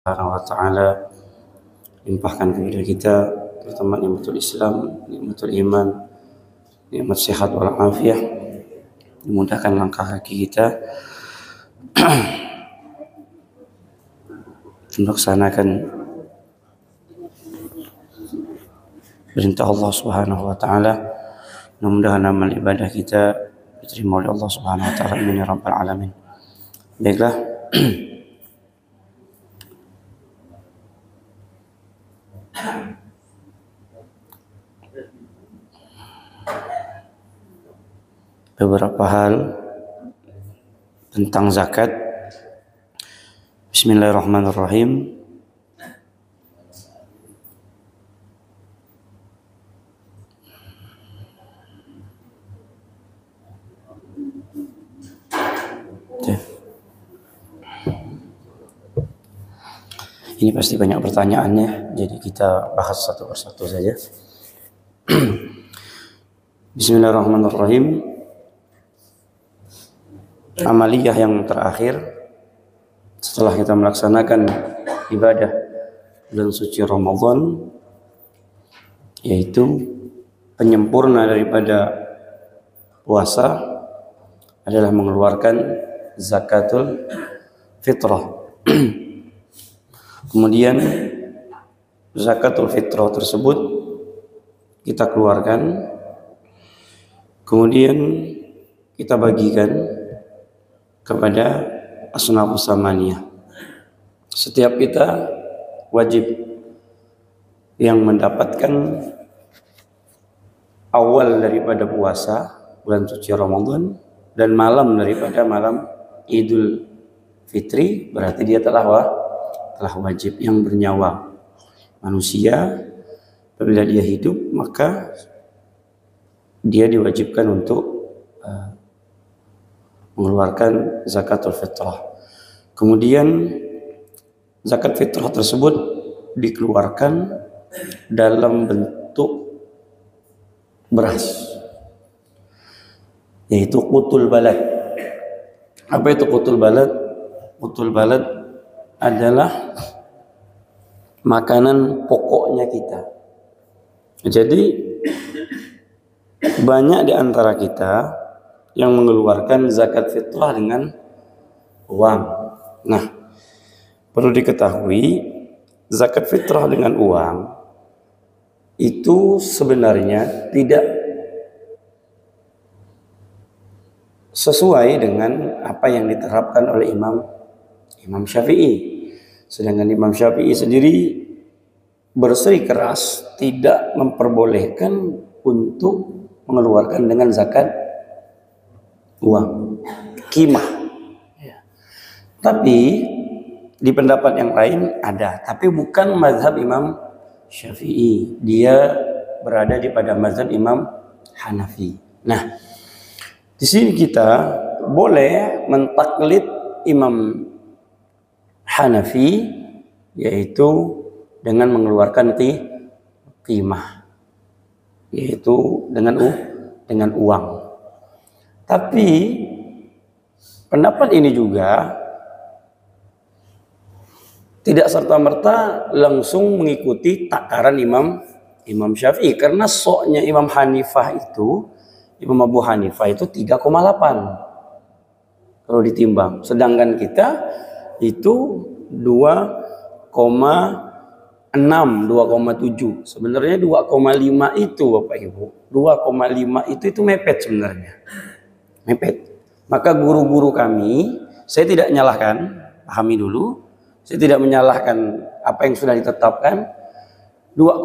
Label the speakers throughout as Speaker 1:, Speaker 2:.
Speaker 1: Subhanahu wa ta'ala limpahkan kepada kita terutama nikmatul Islam, nikmatul iman, nikmat sehat wal afiah, dimudahkan langkah kaki kita melaksanakan perintah Allah Subhanahu wa ta'ala. Mudah-mudahan amal ibadah kita diterima oleh Allah Subhanahu wa ta'ala. Amin ya rabbal alamin. Baiklah. Beberapa hal tentang zakat. Bismillahirrahmanirrahim. Ini pasti banyak pertanyaannya, jadi kita bahas satu persatu saja. Bismillahirrahmanirrahim. Amaliyah yang terakhir setelah kita melaksanakan ibadah bulan suci Ramadan, yaitu penyempurna daripada puasa adalah mengeluarkan zakatul fitrah. Kemudian zakatul fitrah tersebut kita keluarkan, kemudian kita bagikan kepada asnafus samaniyah. Setiap kita wajib yang mendapatkan awal daripada puasa bulan suci Ramadan dan malam daripada malam Idul Fitri, berarti dia telah wajib. Yang bernyawa manusia apabila dia hidup, maka dia diwajibkan untuk mengeluarkan zakatul fitrah. Kemudian zakat fitrah tersebut dikeluarkan dalam bentuk beras, yaitu qutul balad. Apa itu qutul balad? Qutul balad adalah makanan pokoknya kita. Jadi banyak di antara kita yang mengeluarkan zakat fitrah dengan uang. Nah, perlu diketahui zakat fitrah dengan uang itu sebenarnya tidak sesuai dengan apa yang diterapkan oleh Imam Syafi'i. Sedangkan Imam Syafi'i sendiri bersikeras tidak memperbolehkan untuk mengeluarkan dengan zakat uang, qimah. Tapi di pendapat yang lain ada, tapi bukan mazhab Imam Syafi'i. Dia berada di pada mazhab Imam Hanafi. Nah, di sini kita boleh mentaklid Imam Hanafi, yaitu dengan mengeluarkan qimah, yaitu dengan uang. Tapi pendapat ini juga tidak serta-merta langsung mengikuti takaran Imam Syafi'i, karena soknya Imam Abu Hanifah itu 3,8 kalau ditimbang, sedangkan kita itu 2,6, 2,7. Sebenarnya 2,5 itu Bapak Ibu, 2,5 itu mepet sebenarnya. Mepet. Maka guru-guru kami, saya tidak menyalahkan, pahami dulu, saya tidak menyalahkan apa yang sudah ditetapkan. 2,5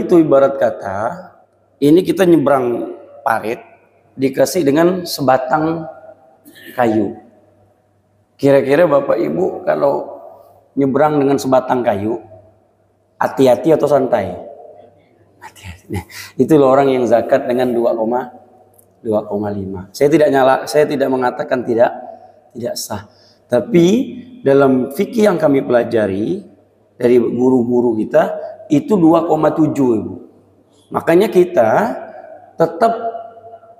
Speaker 1: itu ibarat kata ini kita nyebrang parit dikasih dengan sebatang kayu. Kira-kira Bapak Ibu kalau nyebrang dengan sebatang kayu, hati-hati atau santai? Hati-hati. Nah, itu loh orang yang zakat dengan 2,5. Saya tidak mengatakan tidak sah. Tapi dalam fikih yang kami pelajari dari guru-guru kita itu 2,7 Ibu. Makanya kita tetap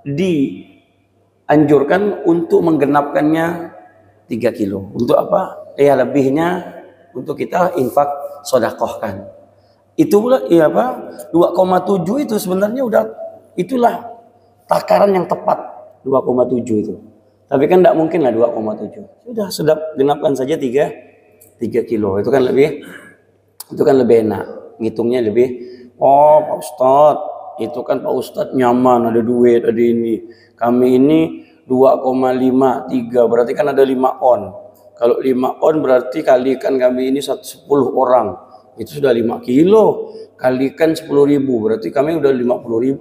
Speaker 1: dianjurkan untuk menggenapkannya 3 kilo. Untuk apa? Ya lebihnya untuk kita infak sodakohkan. Itu pula ya apa 2,7 itu sebenarnya itulah takaran yang tepat 2,7 itu. Tapi kan tidak mungkin lah 2,7. Sudah genapkan saja 3 kilo. Itu kan lebih enak. Ngitungnya lebih, oh Pak Ustadz, itu kan Pak Ustadz nyaman, ada duit, ada ini. Kami ini 2,53, berarti kan ada 5 on. Kalau 5 on berarti kalikan kami ini 10 orang. Itu sudah 5 kilo. Kalikan 10.000, berarti kami udah 50.000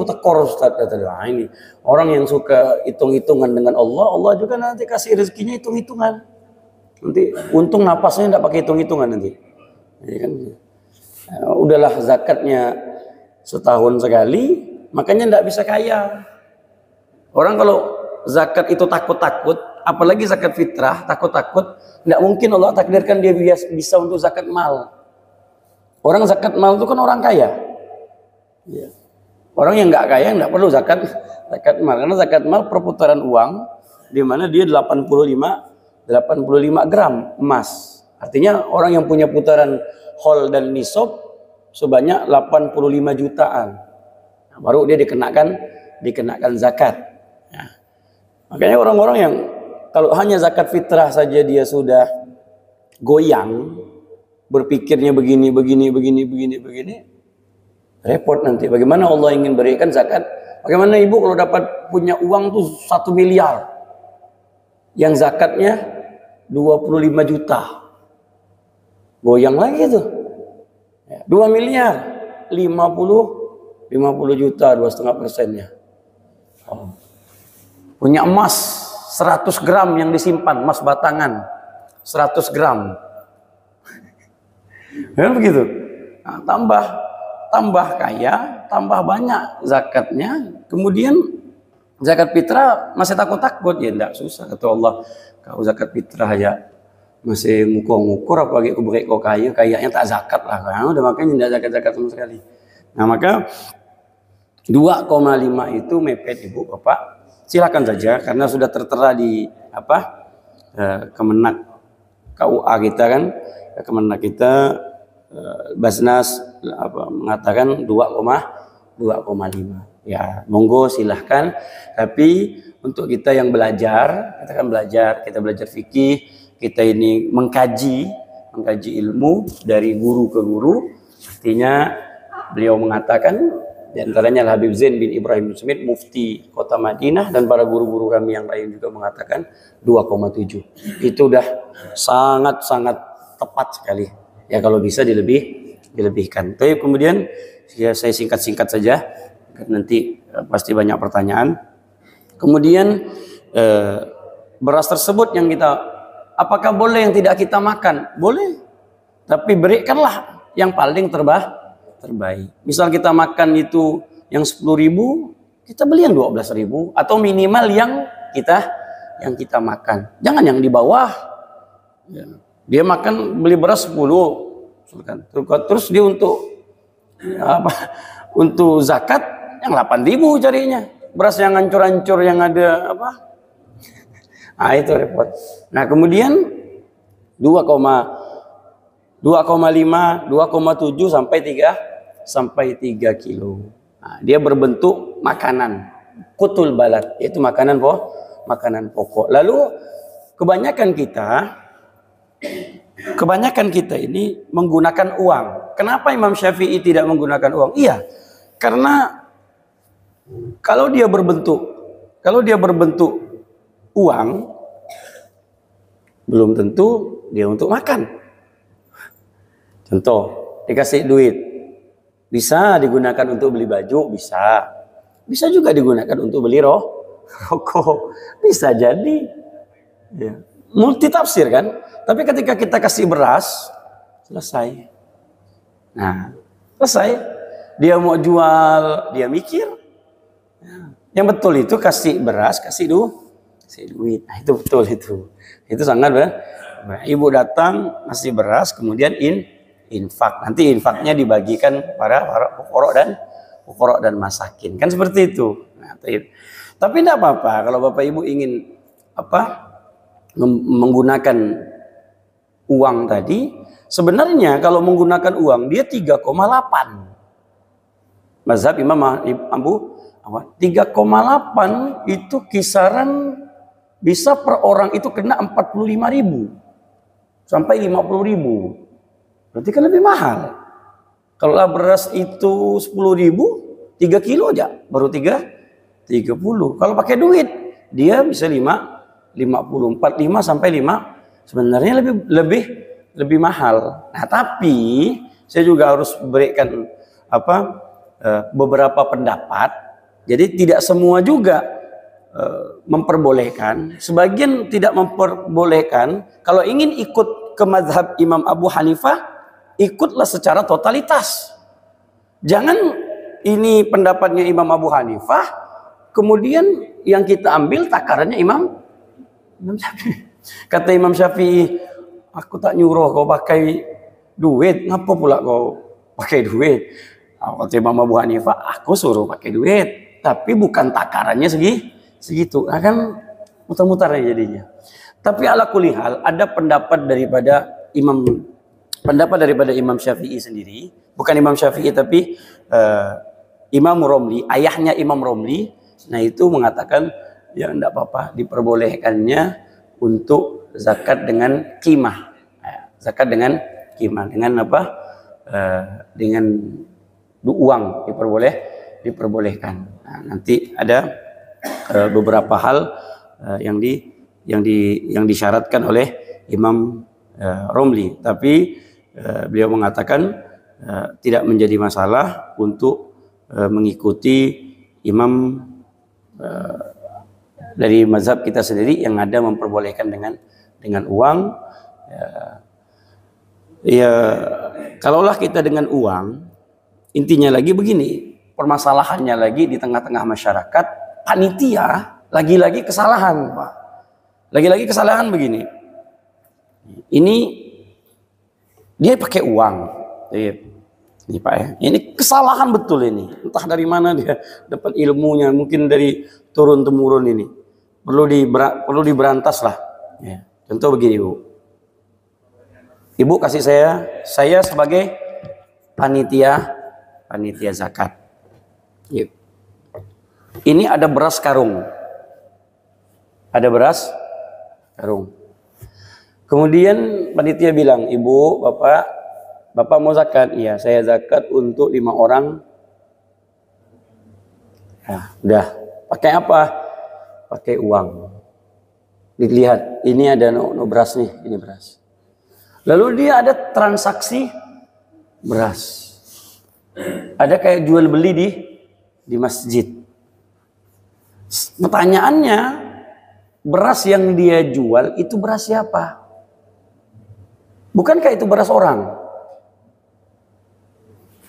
Speaker 1: tekor Ustadz, kata dia. Nah, ini orang yang suka hitung-hitungan dengan Allah, Allah juga nanti kasih rezekinya hitung-hitungan. Nanti untung napasnya tidak pakai hitung-hitungan nanti. Ya kan? Udahlah zakatnya setahun sekali, makanya tidak bisa kaya. Orang kalau zakat itu takut-takut, apalagi zakat fitrah takut-takut, tidak mungkin Allah takdirkan dia bisa untuk zakat mal. Orang zakat mal itu kan orang kaya. Ya. Orang yang nggak kaya nggak perlu zakat mal, karena zakat mal perputaran uang di mana dia 85 gram emas. Artinya orang yang punya putaran hol dan nisab sebanyak 85 jutaan. Nah, baru dia dikenakan zakat. Nah, makanya orang-orang yang kalau hanya zakat fitrah saja dia sudah goyang, berpikirnya begini, repot nanti. Bagaimana Allah ingin berikan zakat? Bagaimana ibu kalau dapat punya uang tuh 1 miliar, yang zakatnya 25 juta, goyang lagi tuh. 2 miliar, 50 juta, 2,5%-nya. Oh. Punya emas 100 gram yang disimpan, emas batangan 100 gram. Ya begitu. Nah, tambah kaya, tambah banyak zakatnya, kemudian zakat fitrah masih takut-takut, ya enggak, susah kata Allah. Kau zakat fitrah ya masih ngukur apalagi kau kayaknya tak zakat lah. Nah, udah makanya tidak zakat sama sekali. Nah, maka 2,5 itu mepet Ibu Bapak, silakan saja karena sudah tertera di Kemenak KUA kita kan, Kemenak kita Basnas mengatakan 2,5. Ya, monggo silahkan. Tapi untuk kita yang belajar, kita belajar fikih, kita ini mengkaji ilmu dari guru ke guru. Artinya beliau mengatakan, di antaranya Habib Zain bin Ibrahim Smith, mufti kota Madinah, dan para guru-guru kami yang lain juga mengatakan 2,7. Itu udah sangat-sangat tepat sekali. Ya kalau bisa dilebihkan. Tapi kemudian ya saya singkat-singkat saja, nanti pasti banyak pertanyaan. Kemudian beras tersebut yang apakah boleh yang tidak kita makan? Boleh. Tapi berikanlah yang paling terbaik. Misal kita makan itu yang 10.000, kita beli yang 12.000 atau minimal yang kita makan. Jangan yang di bawah. Ya. Dia makan beli beras 10, terus dia untuk zakat yang 8.000 carinya. Beras yang hancur-hancur yang ada apa? Nah, itu repot. Nah, kemudian 2,5, 2,7 sampai 3 kilo. Nah, dia berbentuk makanan, kutul balad, yaitu makanan pokok. Lalu kebanyakan kita ini menggunakan uang. Kenapa Imam Syafi'i tidak menggunakan uang? Iya, karena kalau dia berbentuk uang, belum tentu dia untuk makan. Contoh, dikasih duit, bisa digunakan untuk beli baju, bisa juga digunakan untuk beli rokok, bisa jadi. Ya. Multi tafsir kan? Tapi ketika kita kasih beras, selesai. Nah, selesai. Dia mau jual, dia mikir. Yang betul itu kasih beras, kasih duit. Nah, itu betul itu. Itu sangat Ibu datang ngasih beras, kemudian infak. Nanti infaknya dibagikan para fuqara dan masakin. Kan seperti itu. Nah, tapi tidak apa-apa kalau Bapak Ibu ingin menggunakan uang tadi, sebenarnya kalau menggunakan uang dia 3,8. Mazhab Imam Abu 3,8 itu kisaran bisa per orang itu kena 45.000 sampai 50.000. Berarti kan lebih mahal. Kalau beras itu 10.000, 3 kilo aja baru 30. Kalau pakai duit dia bisa 50, 45 sampai 5. Sebenarnya lebih mahal. Nah, tapi saya juga harus berikan beberapa pendapat. Jadi tidak semua juga memperbolehkan. Sebagian tidak memperbolehkan. Kalau ingin ikut ke mazhab Imam Abu Hanifah, ikutlah secara totalitas. Jangan ini pendapatnya Imam Abu Hanifah, kemudian yang kita ambil takarannya Imam Syafi'i. Kata Imam Syafi'i, aku tak nyuruh kau pakai duit, ngapa pula kau pakai duit? Kata Imam Abu Hanifah, aku suruh pakai duit, tapi bukan takarannya segitu. Nah, kan muter-muter jadinya. Tapi ala kulli hal, ada pendapat daripada Imam Syafi'i sendiri, bukan Imam Syafi'i tapi Imam Romli, ayahnya Imam Romli. Nah, itu mengatakan ya enggak apa-apa, diperbolehkannya untuk zakat dengan qimah. Zakat dengan qimah, dengan apa? Dengan uang diperbolehkan. Nah, nanti ada beberapa hal yang disyaratkan oleh Imam Romli, tapi beliau mengatakan tidak menjadi masalah untuk mengikuti imam dari mazhab kita sendiri yang ada memperbolehkan dengan uang. Ya, kalaulah kita dengan uang, intinya lagi begini, permasalahannya lagi di tengah-tengah masyarakat, panitia lagi-lagi kesalahan, Pak. Lagi-lagi kesalahan begini. Ini dia pakai uang. Ini Pak ya. Ini kesalahan betul ini. Entah dari mana dia dapat ilmunya, mungkin dari turun temurun ini. Perlu diberantas lah. Ya. Contoh begini, Bu. Ibu kasih saya sebagai panitia zakat. Yuk. Ini ada beras karung. Ada beras karung. Kemudian panitia bilang, Ibu, Bapak mau zakat? Iya, saya zakat untuk 5 orang. Nah, udah. Pakai apa? Pakai uang. Dilihat, ini ada beras nih, ini beras. Lalu dia ada transaksi beras. Ada kayak jual beli di masjid. Pertanyaannya, beras yang dia jual itu beras siapa? Bukankah itu beras orang?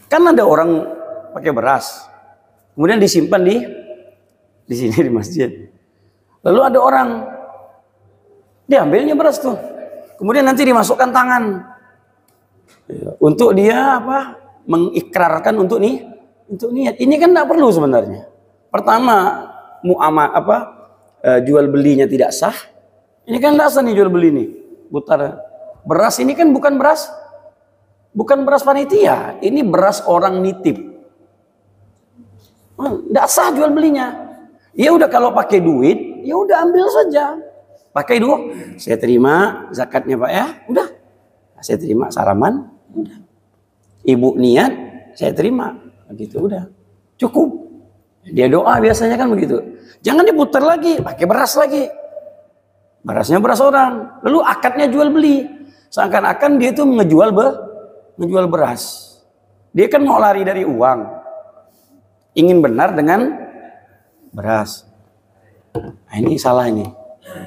Speaker 1: Kan ada orang pakai beras, kemudian disimpan di sini di masjid. Lalu ada orang diambilnya beras tuh, kemudian nanti dimasukkan tangan untuk dia mengikrarkan untuk niat. Ini kan tidak perlu sebenarnya. Pertama, jual belinya tidak sah. Ini kan tidak sah nih jual beli nih. Beras ini kan bukan beras panitia, ini beras orang nitip. Tidak sah jual belinya. Ya udah, kalau pakai duit, ya udah ambil saja. Pakai duit, saya terima zakatnya Pak ya, udah. Saya terima salaman, udah. Ibu niat, saya terima, begitu udah. Cukup. Dia doa biasanya kan begitu. Jangan diputar lagi, pakai beras lagi. Berasnya beras orang. Lalu akadnya jual beli. Seakan-akan dia itu ngejual beras. Dia kan mau lari dari uang. Ingin benar dengan beras. Nah, ini salah ini.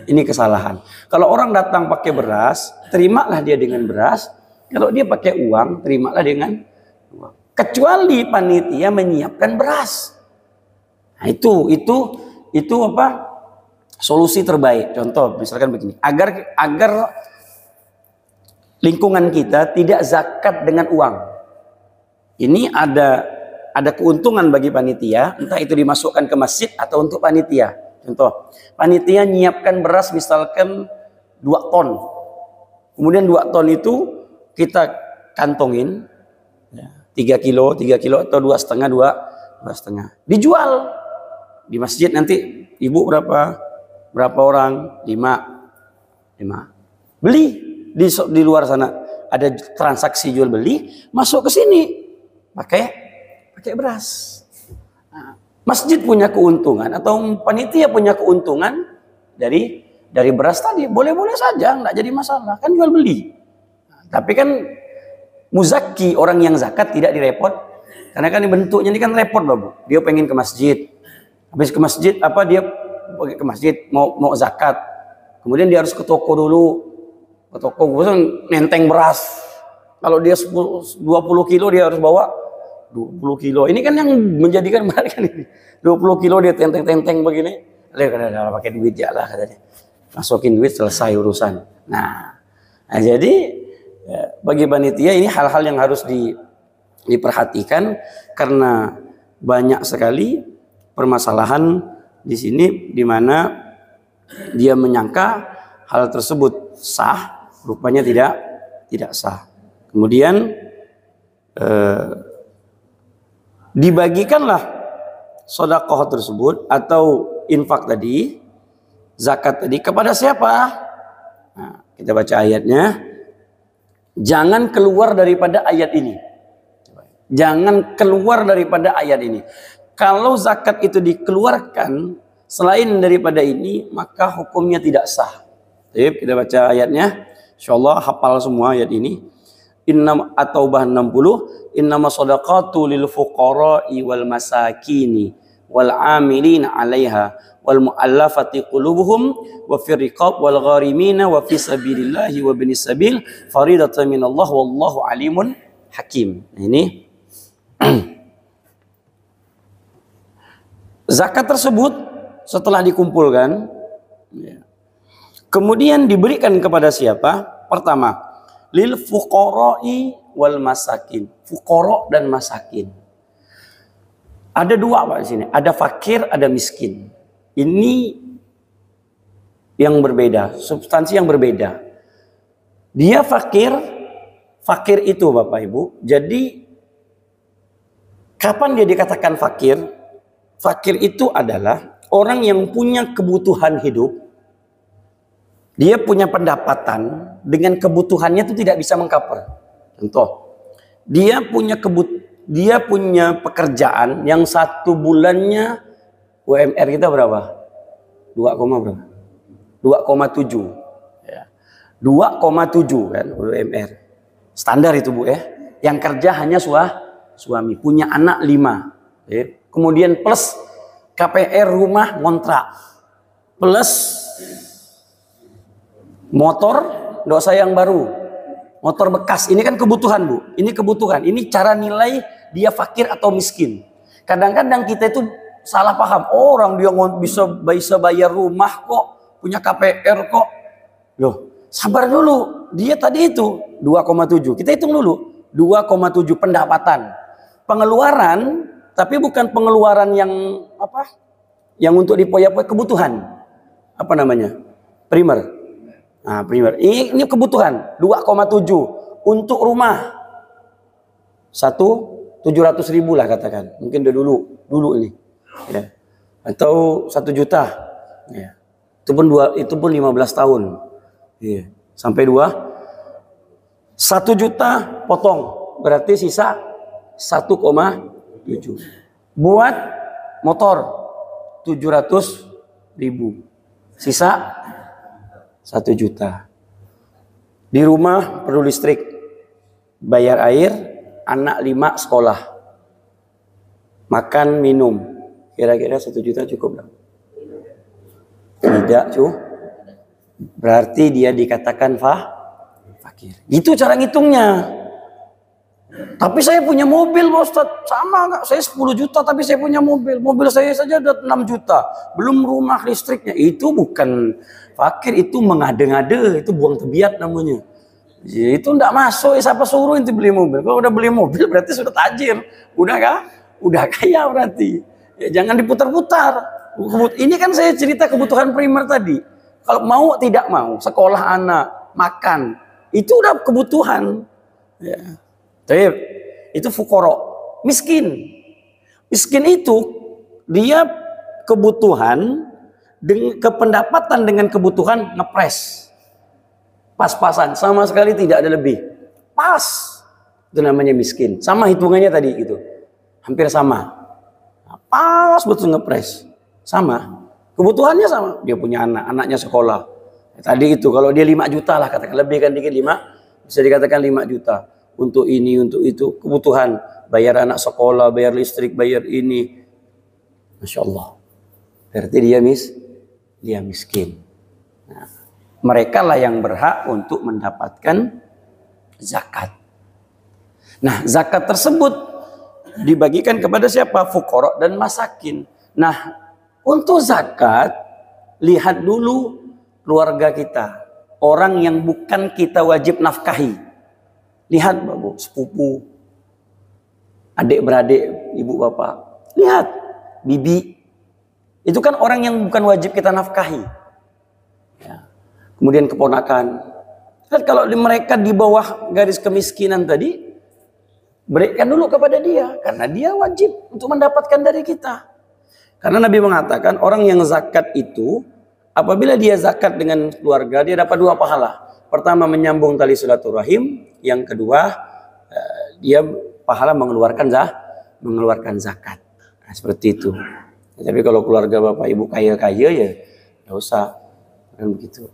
Speaker 1: Ini kesalahan. Kalau orang datang pakai beras, terimalah dia dengan beras. Kalau dia pakai uang, terimalah dengan uang. Kecuali panitia menyiapkan beras. Nah, itu apa? Solusi terbaik. Contoh misalkan begini, agar lingkungan kita tidak zakat dengan uang. Ini ada keuntungan bagi panitia, entah itu dimasukkan ke masjid atau untuk panitia. Contoh, panitia nyiapkan beras misalkan 2 ton Kemudian 2 ton itu kita kantongin, 3 kilo atau 2,5 dijual di masjid. Nanti ibu berapa orang? 5 beli di luar sana ada transaksi jual beli, masuk ke sini pakai beras. Nah, masjid punya keuntungan atau panitia punya keuntungan dari beras tadi, boleh-boleh saja, nggak jadi masalah, kan jual beli. Nah, tapi kan muzaki, orang yang zakat tidak direpot, karena kan bentuknya ini kan repot loh Bu. Dia pengen ke masjid, habis ke masjid dia pergi ke masjid mau zakat, kemudian dia harus ke toko dulu, ke toko nenteng beras. Kalau dia 20 kilo dia harus bawa 20 kilo. Ini kan yang menjadikan menarik kan ini. 20 kilo dia tenteng-tenteng begini. Dia pakai duit ya lah katanya. Masukin duit selesai urusan. Nah jadi bagi panitia ini hal-hal yang harus diperhatikan, karena banyak sekali permasalahan di sini di mana dia menyangka hal tersebut sah, rupanya tidak sah. Kemudian dibagikanlah sedekah tersebut atau infak tadi, zakat tadi, kepada siapa? Nah, kita baca ayatnya. Jangan keluar daripada ayat ini. Jangan keluar daripada ayat ini. Kalau zakat itu dikeluarkan selain daripada ini, maka hukumnya tidak sah. Jadi kita baca ayatnya. Insyaallah hafal semua ayat ini. Innam At-Taubah 60. Innamas shadaqatu lil fuqara'i wal masakini wal 'amilina 'alaiha wal mu'allafati qulubuhum wa fir riqab wal gharimina wa fi sabilillahi wa binis sabil faridatan minallah wallahu alimun hakim. Nah, ini zakat tersebut setelah dikumpulkan kemudian diberikan kepada siapa? Pertama, lil fuqara'i wal masakin. Fuqara dan masakin. Ada 2 Pak di sini. Ada fakir, ada miskin. Ini yang berbeda, substansi yang berbeda. Dia fakir itu Bapak Ibu. Jadi kapan dia dikatakan fakir? Fakir itu adalah orang yang punya kebutuhan hidup. Dia punya pendapatan, dengan kebutuhannya itu tidak bisa mengcover. Contoh, dia punya pekerjaan yang 1 bulannya UMR kita berapa? 2,7 ya. 2,7 kan UMR. Standar itu Bu ya. Yang kerja hanya suami, punya anak 5 ya. Kemudian plus KPR rumah ngontrak, plus motor nggak usah yang baru, motor bekas. Ini kan kebutuhan Bu, ini kebutuhan. Ini cara nilai dia fakir atau miskin. Kadang-kadang kita itu salah paham, orang dia bisa bayar rumah kok, punya KPR kok. Loh, sabar dulu, dia tadi itu 2,7, kita hitung dulu 2,7 pendapatan, pengeluaran, tapi bukan pengeluaran yang yang untuk dipoya-poya, kebutuhan primer. Nah, primer. Ini kebutuhan 2,7 untuk rumah 700.000 lah katakan. Mungkin dulu ini. Ya. Atau 1 juta. Ya. Itu pun 15 tahun. Ya. Sampai 1 juta potong. Berarti sisa 1,7. Buat motor 700.000. Sisa 1 juta. Di rumah perlu listrik, bayar air, anak 5 sekolah, makan minum. Kira-kira 1 juta cukup dong? Tidak cuy. Berarti dia dikatakan fakir. Itu cara ngitungnya. Tapi saya punya mobil Pak Ustadz. Sama nggak? Saya 10 juta tapi saya punya mobil. Mobil saya saja ada 6 juta. Belum rumah listriknya. Itu bukan fakir, itu mengade-ngade. Itu buang tebiat namanya. Itu enggak masuk. Siapa suruh itu beli mobil? Kalau udah beli mobil berarti sudah tajir. Udah kaya berarti. Ya, jangan diputar-putar. Ini kan saya cerita kebutuhan primer tadi. Kalau mau tidak mau, sekolah anak, makan, itu udah kebutuhan. Ya. Tapi itu fukoro, miskin. Miskin itu dia kebutuhan dengan kependapatan dengan kebutuhan ngepres. Pas-pasan, sama sekali tidak ada lebih. Pas. Itu namanya miskin. Sama hitungannya tadi itu. Hampir sama. Pas betul ngepres. Sama. Kebutuhannya sama. Dia punya anak, anaknya sekolah. Tadi itu kalau dia 5 juta lah katakan, lebihkan dikit 5, bisa dikatakan 5 juta. Untuk ini, untuk itu, kebutuhan. Bayar anak sekolah, bayar listrik, bayar ini. Masya Allah. Berarti dia miskin. Nah, mereka lah yang berhak untuk mendapatkan zakat. Nah, zakat tersebut dibagikan kepada siapa? Fuqara dan masakin. Nah, untuk zakat, lihat dulu keluarga kita. Orang yang bukan kita wajib nafkahi. Lihat Bapak, sepupu, adik-beradik, ibu bapak. Lihat, bibi. Itu kan orang yang bukan wajib kita nafkahi. Ya. Kemudian keponakan. Kan kalau mereka di bawah garis kemiskinan tadi, berikan dulu kepada dia. Karena dia wajib untuk mendapatkan dari kita. Karena Nabi mengatakan orang yang zakat itu, apabila dia zakat dengan keluarga, dia dapat 2 pahala. Pertama, menyambung tali silaturahim. Yang kedua, dia pahala mengeluarkan zakat. Nah, seperti itu. Tapi kalau keluarga bapak ibu kaya-kaya ya nggak usah, kan begitu.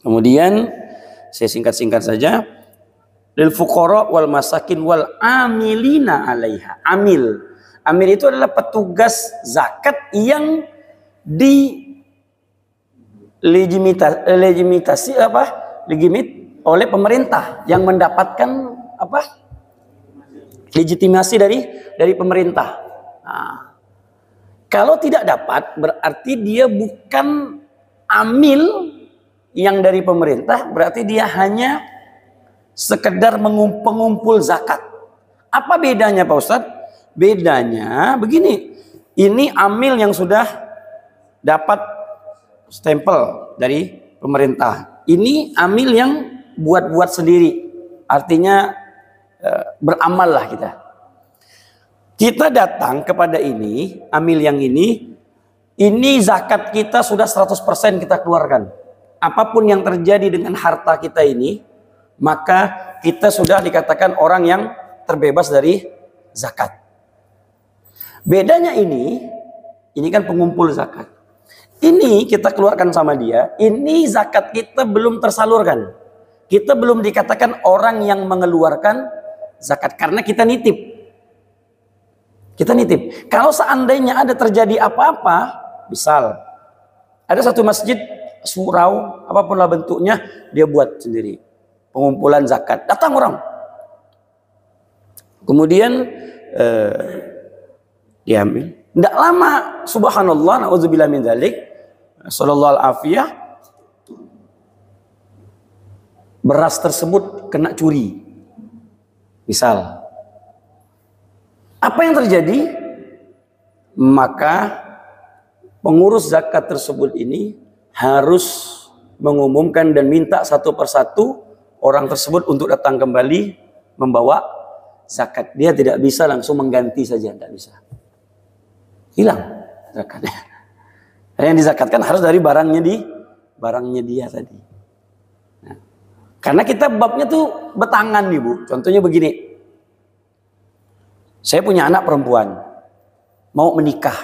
Speaker 1: Kemudian saya singkat-singkat saja. Lil fuqara wal masakin wal amilina 'alaiha. Amil itu adalah petugas zakat yang legitimasi oleh pemerintah, yang mendapatkan legitimasi dari pemerintah. Nah, kalau tidak dapat, berarti dia bukan amil yang dari pemerintah, berarti dia hanya sekedar pengumpul zakat. Apa bedanya Pak Ustadz? Bedanya begini, ini amil yang sudah dapat stempel dari pemerintah. Ini amil yang buat-buat sendiri, artinya beramal lah kita. Kita datang kepada ini, amil yang ini zakat kita sudah 100% kita keluarkan. Apapun yang terjadi dengan harta kita ini, maka kita sudah dikatakan orang yang terbebas dari zakat. Bedanya ini kan pengumpul zakat. Ini kita keluarkan sama dia, ini zakat kita belum tersalurkan. Kita belum dikatakan orang yang mengeluarkan zakat karena kita nitip. Kalau seandainya ada terjadi apa-apa, misal ada satu masjid, surau, apapunlah bentuknya, dia buat sendiri pengumpulan zakat. Datang orang, kemudian diambil. Tidak lama, subhanallah, na'udzubillah min dzalik, sallallahu alafiyah, beras tersebut kena curi. Misal, apa yang terjadi? Maka pengurus zakat tersebut ini harus mengumumkan dan minta satu persatu orang tersebut untuk datang kembali membawa zakat. Dia tidak bisa langsung mengganti saja, tidak bisa. Hilang zakatnya. Yang dizakatkan harus dari barangnya dia tadi. Nah, karena kita babnya tuh betangan nih Bu. Contohnya begini. Saya punya anak perempuan, mau menikah.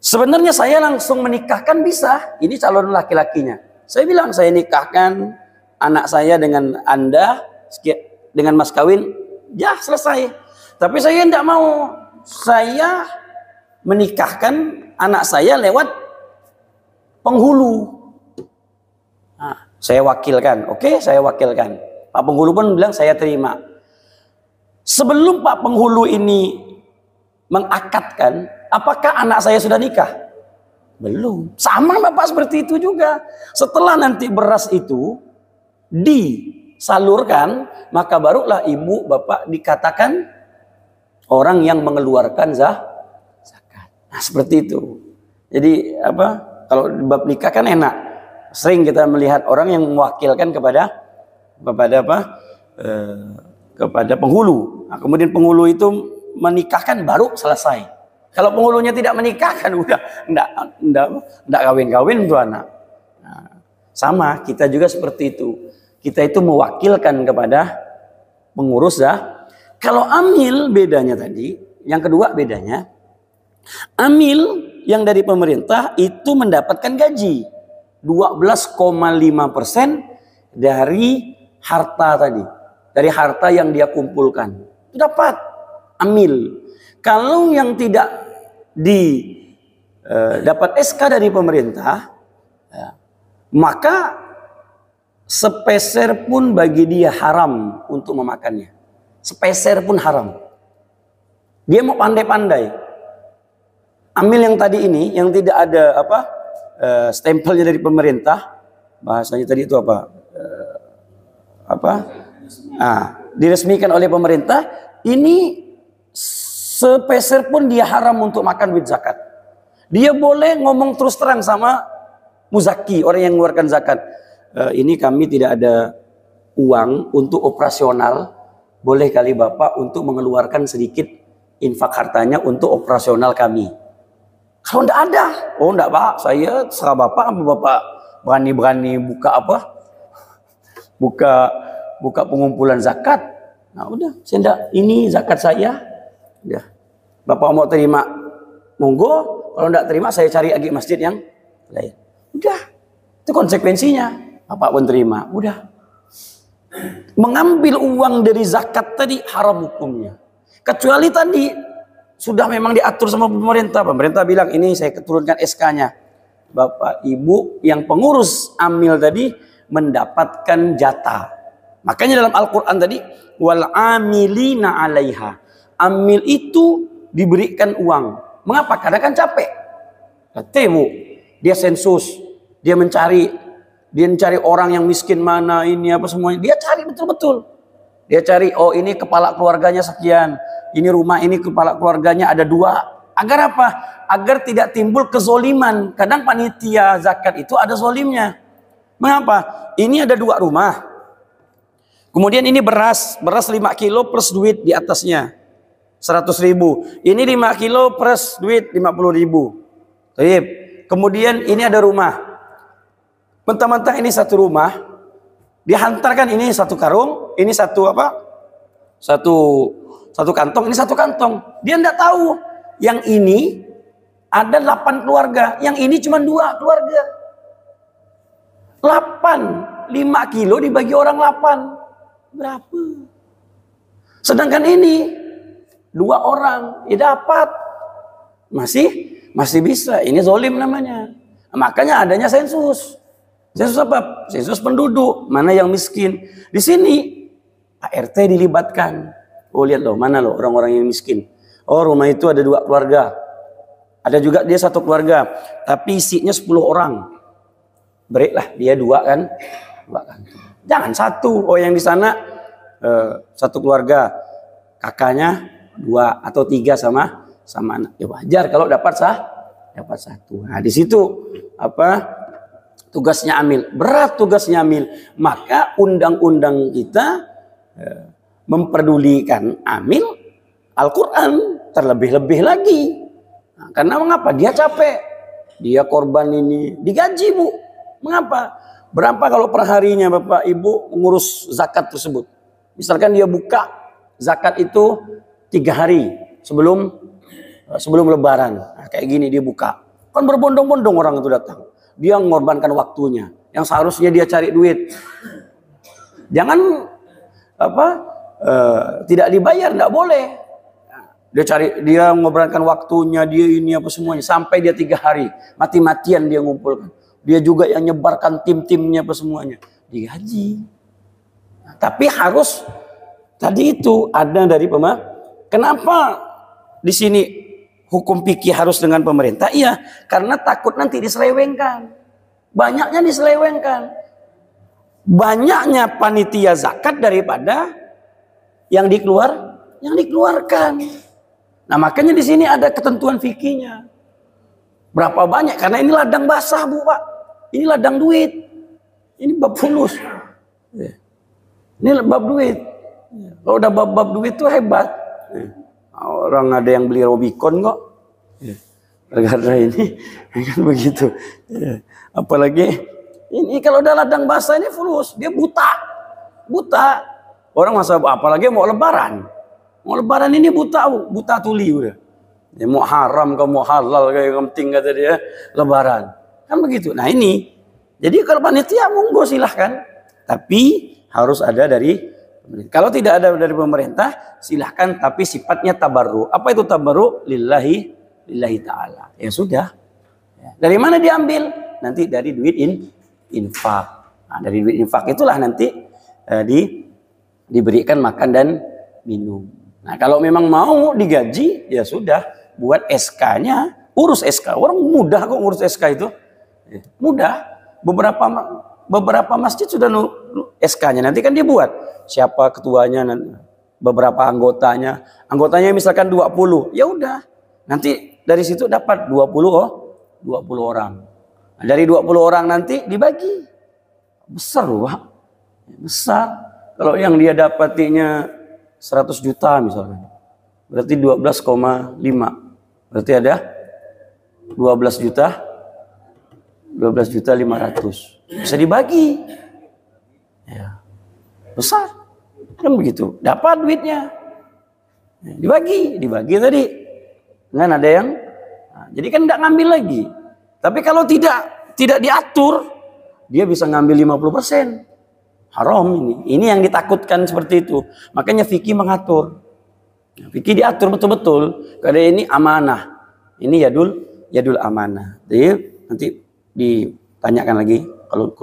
Speaker 1: Sebenarnya saya langsung menikahkan bisa. Ini calon laki-lakinya. Saya bilang saya nikahkan anak saya dengan Anda dengan mas kawin, ya selesai. Tapi saya tidak mau. Saya menikahkan anak saya lewat penghulu. Nah, saya wakilkan. Oke, saya wakilkan. Pak penghulu pun bilang saya terima. Sebelum Pak penghulu ini mengakadkan, apakah anak saya sudah nikah? Belum. Sama Bapak seperti itu juga. Setelah nanti beras itu disalurkan, maka barulah ibu bapak dikatakan orang yang mengeluarkan zakat. Nah, seperti itu. Jadi kalau bab nikah kan enak. Sering kita melihat orang yang mewakilkan kepada apa? Kepada penghulu. Nah, kemudian penghulu itu menikahkan baru selesai. Kalau penghulunya tidak menikahkan, udah enggak kawin-kawin tuh anak. Nah, sama kita juga seperti itu. Kita itu mewakilkan kepada pengurus ya. Kalau amil bedanya tadi, yang kedua bedanya, amil yang dari pemerintah itu mendapatkan gaji 12,5% dari harta tadi, dari harta yang dia kumpulkan. Itu dapat amil. Kalau yang tidak dapat SK dari pemerintah, ya, maka sepeser pun bagi dia haram untuk memakannya. Sepeser pun haram. Dia mau pandai-pandai. Amil yang tadi ini, yang tidak ada stempelnya dari pemerintah, bahasanya tadi itu diresmikan oleh pemerintah, ini sepeser pun dia haram untuk makan duit zakat. Dia boleh ngomong terus terang sama muzaki, orang yang mengeluarkan zakat. Ini kami tidak ada uang untuk operasional, boleh kali Bapak untuk mengeluarkan sedikit infak hartanya untuk operasional kami. Kalau tidak ada, enggak Pak, saya serah Bapak, Bapak berani-berani buka pengumpulan zakat. Nah udah, saya enggak, ini zakat saya. Udah. Bapak mau terima, monggo. Kalau enggak terima, saya cari lagi masjid yang lain. Udah, itu konsekuensinya. Bapak pun terima, udah. Mengambil uang dari zakat tadi haram hukumnya. Kecuali tadi sudah memang diatur sama pemerintah. Pemerintah bilang ini saya keturunkan SK-nya. Bapak Ibu yang pengurus amil tadi mendapatkan jatah. Makanya dalam Al-Quran tadi wal amilina 'alaiha. Amil itu diberikan uang. Mengapa? Karena kan capek. Bu, dia sensus, dia mencari orang yang miskin mana, ini apa semuanya. Dia cari betul-betul. Dia cari, oh ini kepala keluarganya sekian. Ini rumah ini kepala keluarganya ada 2. Agar apa? Agar tidak timbul kezoliman. Kadang panitia zakat itu ada zolimnya. Mengapa? Ini ada 2 rumah. Kemudian ini beras 5 kilo plus duit di atasnya 100.000. Ini 5 kilo plus duit 50.000. Kemudian ini ada rumah. Mentang-mentang ini satu rumah, dihantarkan ini satu karung, ini satu kantong, ini satu kantong. Dia tidak tahu yang ini ada 8 keluarga, yang ini cuma 2 keluarga. 5 kilo dibagi orang 8. Berapa? Sedangkan ini 2 orang, ya dapat. Masih bisa. Ini zolim namanya. Makanya adanya sensus. Sensus apa? Sensus penduduk. Mana yang miskin? Di sini Pak RT dilibatkan. Oh lihat loh, mana loh orang-orang yang miskin. Oh rumah itu ada 2 keluarga. Ada juga dia 1 keluarga. Tapi isinya 10 orang. Berilah dia 2 kan. 2 kan. Jangan 1. Oh yang di sana 1 keluarga. Kakaknya 2 atau 3 sama anak. Ya wajar kalau dapat 1. Nah di situ tugasnya amil, berat tugasnya amil. Maka undang-undang kita memperdulikan amil Al-Quran terlebih-lebih lagi. Nah, karena mengapa? Dia capek, dia korban ini, digaji Bu. Mengapa? Berapa kalau perharinya Bapak Ibu ngurus zakat tersebut? Misalkan dia buka zakat itu 3 hari sebelum Lebaran. Nah, kayak gini dia buka. Kan berbondong-bondong orang itu datang. Dia mengorbankan waktunya yang seharusnya dia cari duit. Jangan tidak dibayar, tidak boleh. Dia mengorbankan waktunya, dia ini apa semuanya sampai dia 3 hari mati-matian dia ngumpulkan. Dia juga yang nyebarkan tim-timnya apa semuanya digaji. Nah, tapi harus tadi itu ada dari pemerintah. Kenapa di sini hukum fikih harus dengan pemerintah? Iya, karena takut nanti diselewengkan. Banyaknya diselewengkan. Banyaknya panitia zakat daripada yang dikeluarkan. Nah, makanya di sini ada ketentuan fikihnya. Berapa banyak? Karena ini ladang basah, Bu, Pak. Ini ladang duit. Ini bab fulus. Ini bab duit. Kalau udah bab duit tuh hebat. Orang ada yang beli Robicon kok. Gara-gara ini kan begitu. Apalagi ini kalau udah ladang basah ini fulus, dia buta. Orang masa apalagi mau lebaran. Mau lebaran ini buta tuli udah. Ya, mau haram ke mau halal kayak penting kata dia lebaran. Kan begitu. Nah ini. Jadi kalau panitia monggo silahkan. Tapi harus ada dari pemerintah. Kalau tidak ada dari pemerintah silahkan tapi sifatnya tabarru. Apa itu tabarru? Lillahi ta'ala. Ya sudah. Dari mana diambil? Nanti dari duit infak. Nah, dari duit infak itulah nanti diberikan makan dan minum. Nah kalau memang mau digaji ya sudah. Buat SK-nya, urus SK. Orang mudah kok ngurus SK itu. Mudah. Beberapa masjid sudah SK-nya. Nanti kan dia buat. Siapa ketuanya, beberapa anggotanya. Anggotanya misalkan 20. Ya udah. Nanti dari situ dapat 20 orang. Nah, dari 20 orang nanti dibagi. Besar loh, Pak. Besar. Kalau yang dia dapatinya 100 juta misalkan. Berarti 12,5. Berarti ada 12 juta 500. Bisa dibagi. Ya. Besar. Kan begitu. Dapat duitnya. Dibagi tadi. Kan ada yang jadi kan tidak ngambil lagi. Tapi kalau tidak diatur, dia bisa ngambil 50%. Haram ini. Ini yang ditakutkan seperti itu. Makanya fikih mengatur. Fikih diatur betul-betul. Karena ini amanah. Ini yadul amanah. Jadi nanti ditanyakan lagi kalau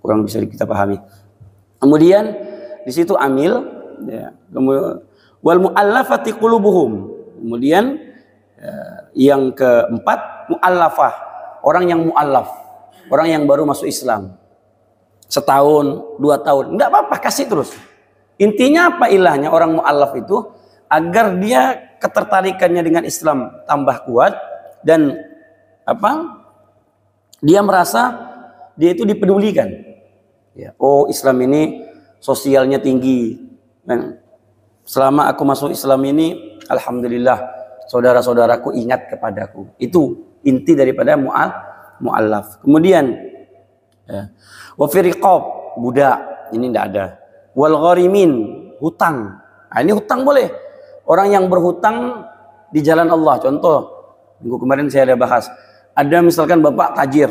Speaker 1: kurang bisa kita pahami. Kemudian di situ amil ya. Wal muallafati qulubuhum. Kemudian yang keempat muallafah. Orang yang muallaf. Orang yang baru masuk Islam. Setahun, 2 tahun. Enggak apa-apa, kasih terus. Intinya apa ilahnya orang muallaf itu? Agar dia ketertarikannya dengan Islam tambah kuat dan dia merasa dia itu dipedulikan. Ya, oh Islam ini sosialnya tinggi. Dan selama aku masuk Islam ini, alhamdulillah saudara-saudaraku ingat kepadaku. Itu inti daripada mu'allaf. Kemudian ya, wa fi riqab, budak, ini tidak ada. Wal gharimin, hutang. Nah, ini hutang boleh. Orang yang berhutang di jalan Allah. Contoh, minggu kemarin saya ada bahas. Ada misalkan bapak tajir.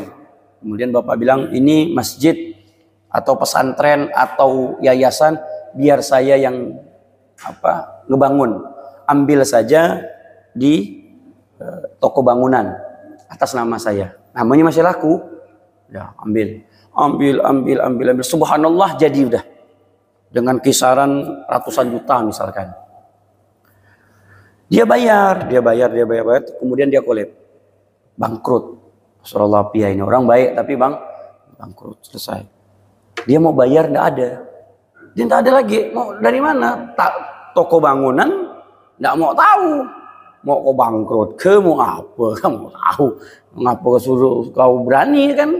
Speaker 1: Kemudian bapak bilang, ini masjid atau pesantren atau yayasan, biar saya yang ngebangun. Ambil saja di toko bangunan atas nama saya. Namanya masih laku. Ya, ambil. Subhanallah jadi udah. Dengan kisaran ratusan juta misalkan. Dia bayar, kemudian dia kolab. Bangkrut. Rasulullah pia ini orang baik tapi bangkrut, selesai. Dia mau bayar enggak ada. Dia enggak ada lagi. Mau dari mana? Toko bangunan enggak mau tahu. Mau kau bangkrut ke mau apa? Kamu tahu. Mengapa suruh kau berani kan?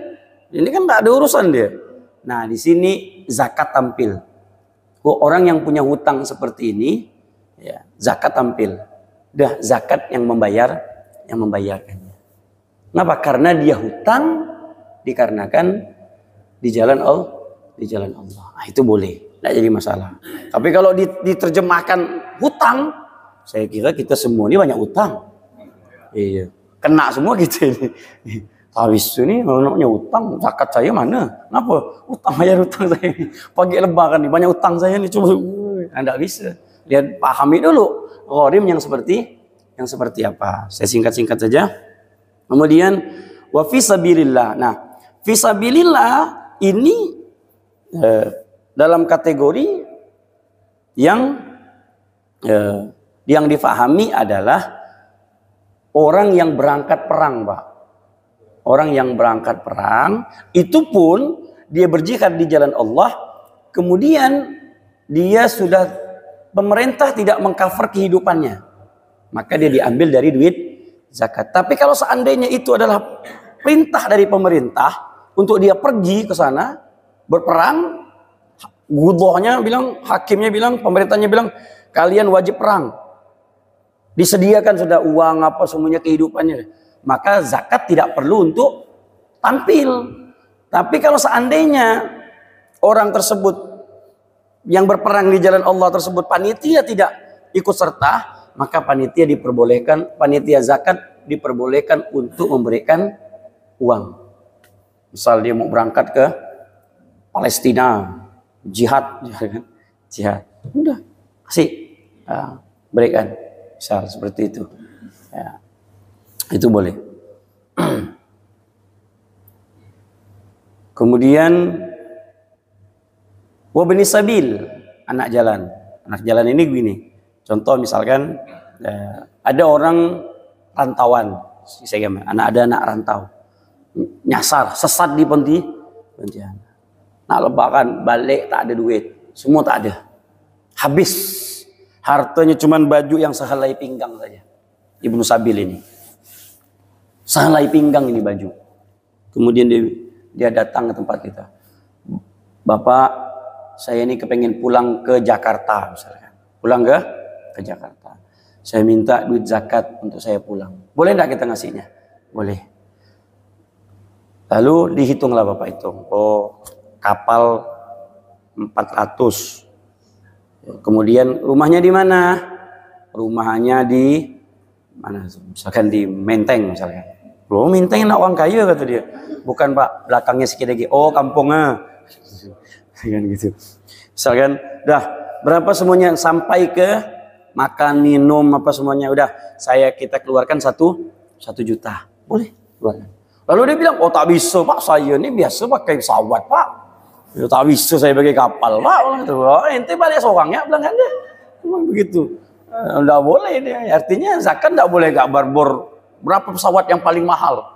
Speaker 1: Ini kan enggak ada urusan dia. Nah, di sini zakat tampil. Orang yang punya hutang seperti ini, ya, zakat tampil. Dah zakat yang membayarkannya. Kenapa? Karena dia hutang dikarenakan di jalan Allah. Nah, itu boleh, tidak jadi masalah. Tapi kalau diterjemahkan hutang, saya kira kita semua ini banyak hutang. Iya, kena semua gitu ini. Habis ini namanya utang, zakat saya mana? Kenapa? Utang bayar utang saya ini. Pagi lebaran nih banyak utang saya nih, coba Anda bisa. Lihat pahami dulu gharim yang seperti apa. Saya singkat-singkat saja. Kemudian wa fi sabilillah. Nah, fi sabilillah ini dalam kategori yang difahami adalah orang yang berangkat perang, Pak. Orang yang berangkat perang itu pun dia berjihad di jalan Allah, kemudian dia sudah pemerintah tidak mengcover kehidupannya, maka dia diambil dari duit zakat. Tapi kalau seandainya itu adalah perintah dari pemerintah, untuk dia pergi ke sana berperang. Gudhohnya bilang, hakimnya bilang, pemerintahnya bilang, kalian wajib perang. Disediakan sudah uang apa semuanya kehidupannya. Maka zakat tidak perlu untuk tampil. Tapi kalau seandainya orang tersebut yang berperang di jalan Allah tersebut panitia tidak ikut serta, maka panitia diperbolehkan, panitia zakat diperbolehkan untuk memberikan uang. Misal dia mau berangkat ke Palestina, jihad, udah kasih, berikan, misal seperti itu, ya, itu boleh. Kemudian wabni sabil, anak jalan ini gini, contoh misalkan ada orang rantauan, ada anak rantau, nyasar, sesat di Pontianak. Nak lebaran balik tak ada duit, semua tak ada, habis hartanya cuman baju yang sehelai pinggang saja. Ibnu Sabil ini sehelai pinggang ini baju. Kemudian dia datang ke tempat kita, Bapak, saya ini kepengen pulang ke Jakarta misalkan, pulang ke Jakarta, saya minta duit zakat untuk saya pulang, boleh enggak kita ngasihnya? Boleh. Lalu dihitunglah Bapak hitung, oh kapal 400. Kemudian rumahnya di mana? Rumahnya di mana? Misalkan di Menteng misalkan. Loh, Menteng nak orang kaya kata dia. Bukan Pak, belakangnya sedikit lagi. Oh, kampungnya. Kan gitu. Misalkan, dah berapa semuanya sampai ke makan, minum apa semuanya udah kita keluarkan 1 juta. Boleh keluarkan. Lalu dia bilang, oh tak bisa Pak, saya ini biasa pakai pesawat Pak. Ya, tak bisa saya pakai kapal Pak. Oh, ente balik seorang ya, bilang kan dia. Memang begitu. Enggak boleh dia. Artinya zakat enggak boleh gak barbor berapa pesawat yang paling mahal.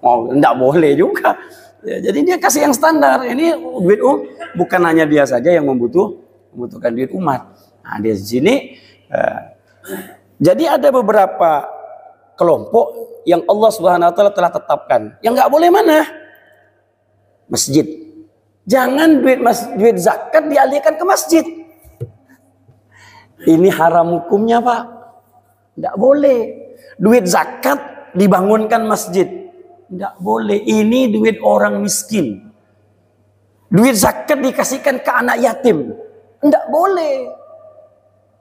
Speaker 1: Oh, enggak boleh juga. Ya, jadi dia kasih yang standar. Ini duit bukan hanya dia saja yang membutuhkan duit umat. Nah, di sini jadi ada beberapa kelompok yang Allah Subhanahu wa taala telah tetapkan. Yang enggak boleh mana? Masjid. Jangan duit zakat dialihkan ke masjid. Ini haram hukumnya Pak. Tidak boleh. Duit zakat dibangunkan masjid. Tidak boleh. Ini duit orang miskin. Duit zakat dikasihkan ke anak yatim. Tidak boleh.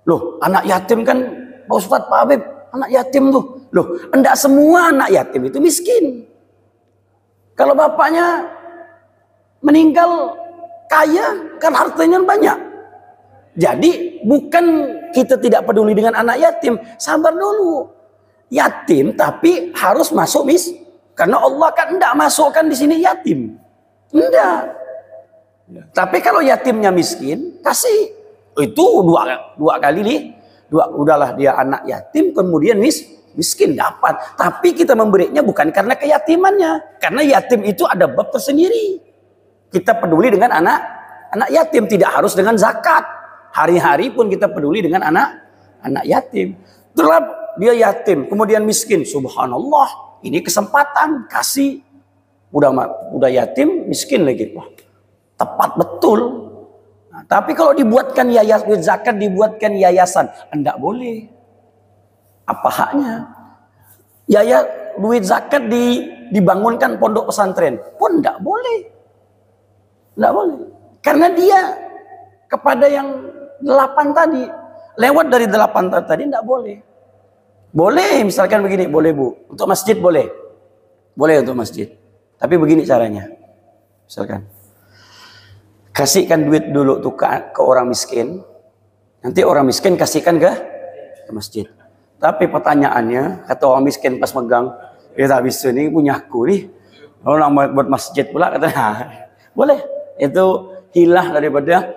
Speaker 1: Loh, anak yatim kan Pak Ustadz, Pak Habib, anak yatim tuh. Loh, tidak semua anak yatim itu miskin. Kalau bapaknya meninggal kaya, kan hartanya banyak. Jadi bukan kita tidak peduli dengan anak yatim, sabar dulu. Yatim tapi harus masuk karena Allah kan tidak masukkan di sini yatim. Enggak. Tapi kalau yatimnya miskin, kasih. Itu dua kali nih. Udahlah dia anak yatim kemudian miskin dapat. Tapi kita memberinya bukan karena keyatimannya. Karena yatim itu ada bab tersendiri. Kita peduli dengan anak yatim, tidak harus dengan zakat. Hari-hari pun kita peduli dengan anak yatim. Terus dia yatim, kemudian miskin. Subhanallah, ini kesempatan kasih. Udah yatim, miskin lagi. Wah, tepat betul. Nah, tapi kalau dibuatkan yayasan zakat, dibuatkan yayasan, enggak boleh. Apa haknya? Duit zakat dibangunkan pondok pesantren pun enggak boleh. Tidak boleh. Karena dia kepada yang 8 tadi. Lewat dari 8 tadi tidak boleh. Boleh misalkan begini. Boleh Bu. Untuk masjid boleh. Boleh untuk masjid. Tapi begini caranya. Misalkan. Kasihkan duit dulu tuh ke orang miskin. Nanti orang miskin kasihkan ke masjid. Tapi pertanyaannya. Kata orang miskin pas megang. Ya tak bisa ini punyaku nih. Oh nama buat masjid pula katanya. Boleh. Itu hilah daripada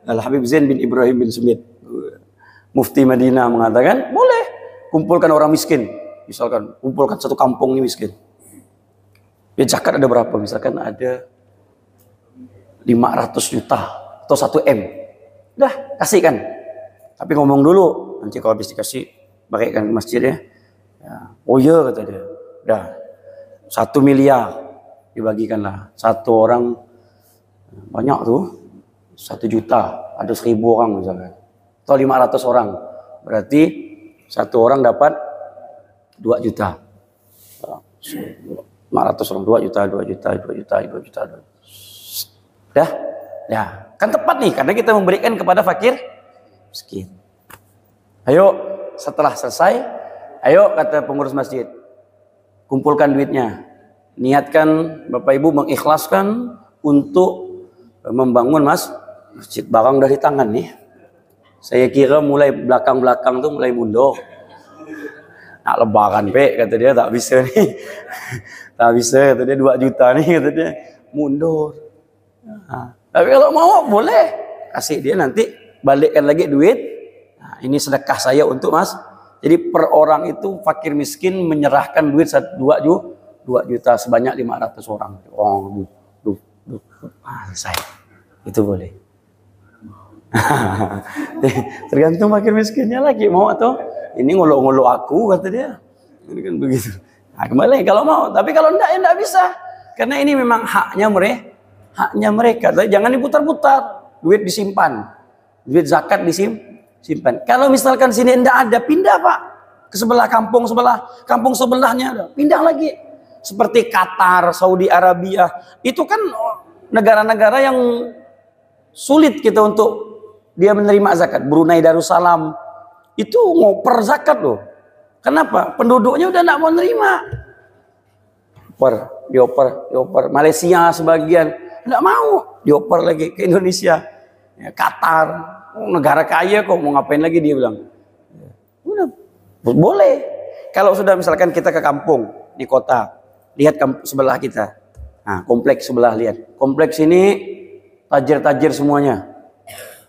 Speaker 1: Al-Habib Zain bin Ibrahim bin Sumit, Mufti Madinah, mengatakan boleh kumpulkan orang miskin. Misalkan kumpulkan satu kampung ini miskin. Ya zakat ada berapa? Misalkan ada 500 juta atau 1 M. Dah kasihkan. Tapi ngomong dulu, nanti kalau habis dikasih pakaikan ke masjid ya. Oh iya kata dia. Dah 1 miliar. dibagikanlah satu orang, banyak tuh 1 juta, ada 1.000 orang misalkan, atau 500 orang, berarti satu orang dapat 2 juta. 500 orang 2 juta, 2 juta, 2 juta, 2 juta. Dah, ya kan tepat nih karena kita memberikan kepada fakir miskin. Ayo setelah selesai, ayo kata pengurus masjid, kumpulkan duitnya, niatkan Bapak Ibu mengikhlaskan untuk membangun masjid. Barang dari tangan nih. Saya kira mulai belakang-belakang tuh mulai mundur. Nak lebaran pe, kata dia, tak bisa nih. Tak bisa, kata dia 2 juta nih, kata dia. Mundur. Nah, tapi kalau mau boleh. Kasih dia nanti, balikkan lagi duit. Nah, ini sedekah saya untuk mas. Jadi per orang itu fakir miskin menyerahkan duit 2 juta sebanyak 500 orang. Oh, saya. Itu boleh. Tergantung fakir miskinnya lagi mau atau ini ngolok-ngolok aku, kata dia. Ini kan begitu. Nah, kembali kalau mau, tapi kalau enggak ya enggak bisa. Karena ini memang haknya mereka. Jangan diputar-putar. Duit disimpan. Duit zakat disimpan. Kalau misalkan sini enggak ada, pindah Pak. Ke sebelah kampung sebelahnya ada. Pindah lagi. Seperti Qatar, Saudi Arabia. Itu kan negara-negara yang sulit kita untuk dia menerima zakat. Brunei Darussalam itu ngoper zakat loh. Kenapa? Penduduknya udah nggak mau nerima. Dioper. Malaysia sebagian nggak mau, dioper lagi ke Indonesia. Ya, Qatar, negara kaya kok mau ngapain lagi dia bilang. Udah boleh. Kalau sudah misalkan kita ke kampung di kota, lihat sebelah kita. Nah, kompleks sebelah lihat. Kompleks ini tajir-tajir semuanya.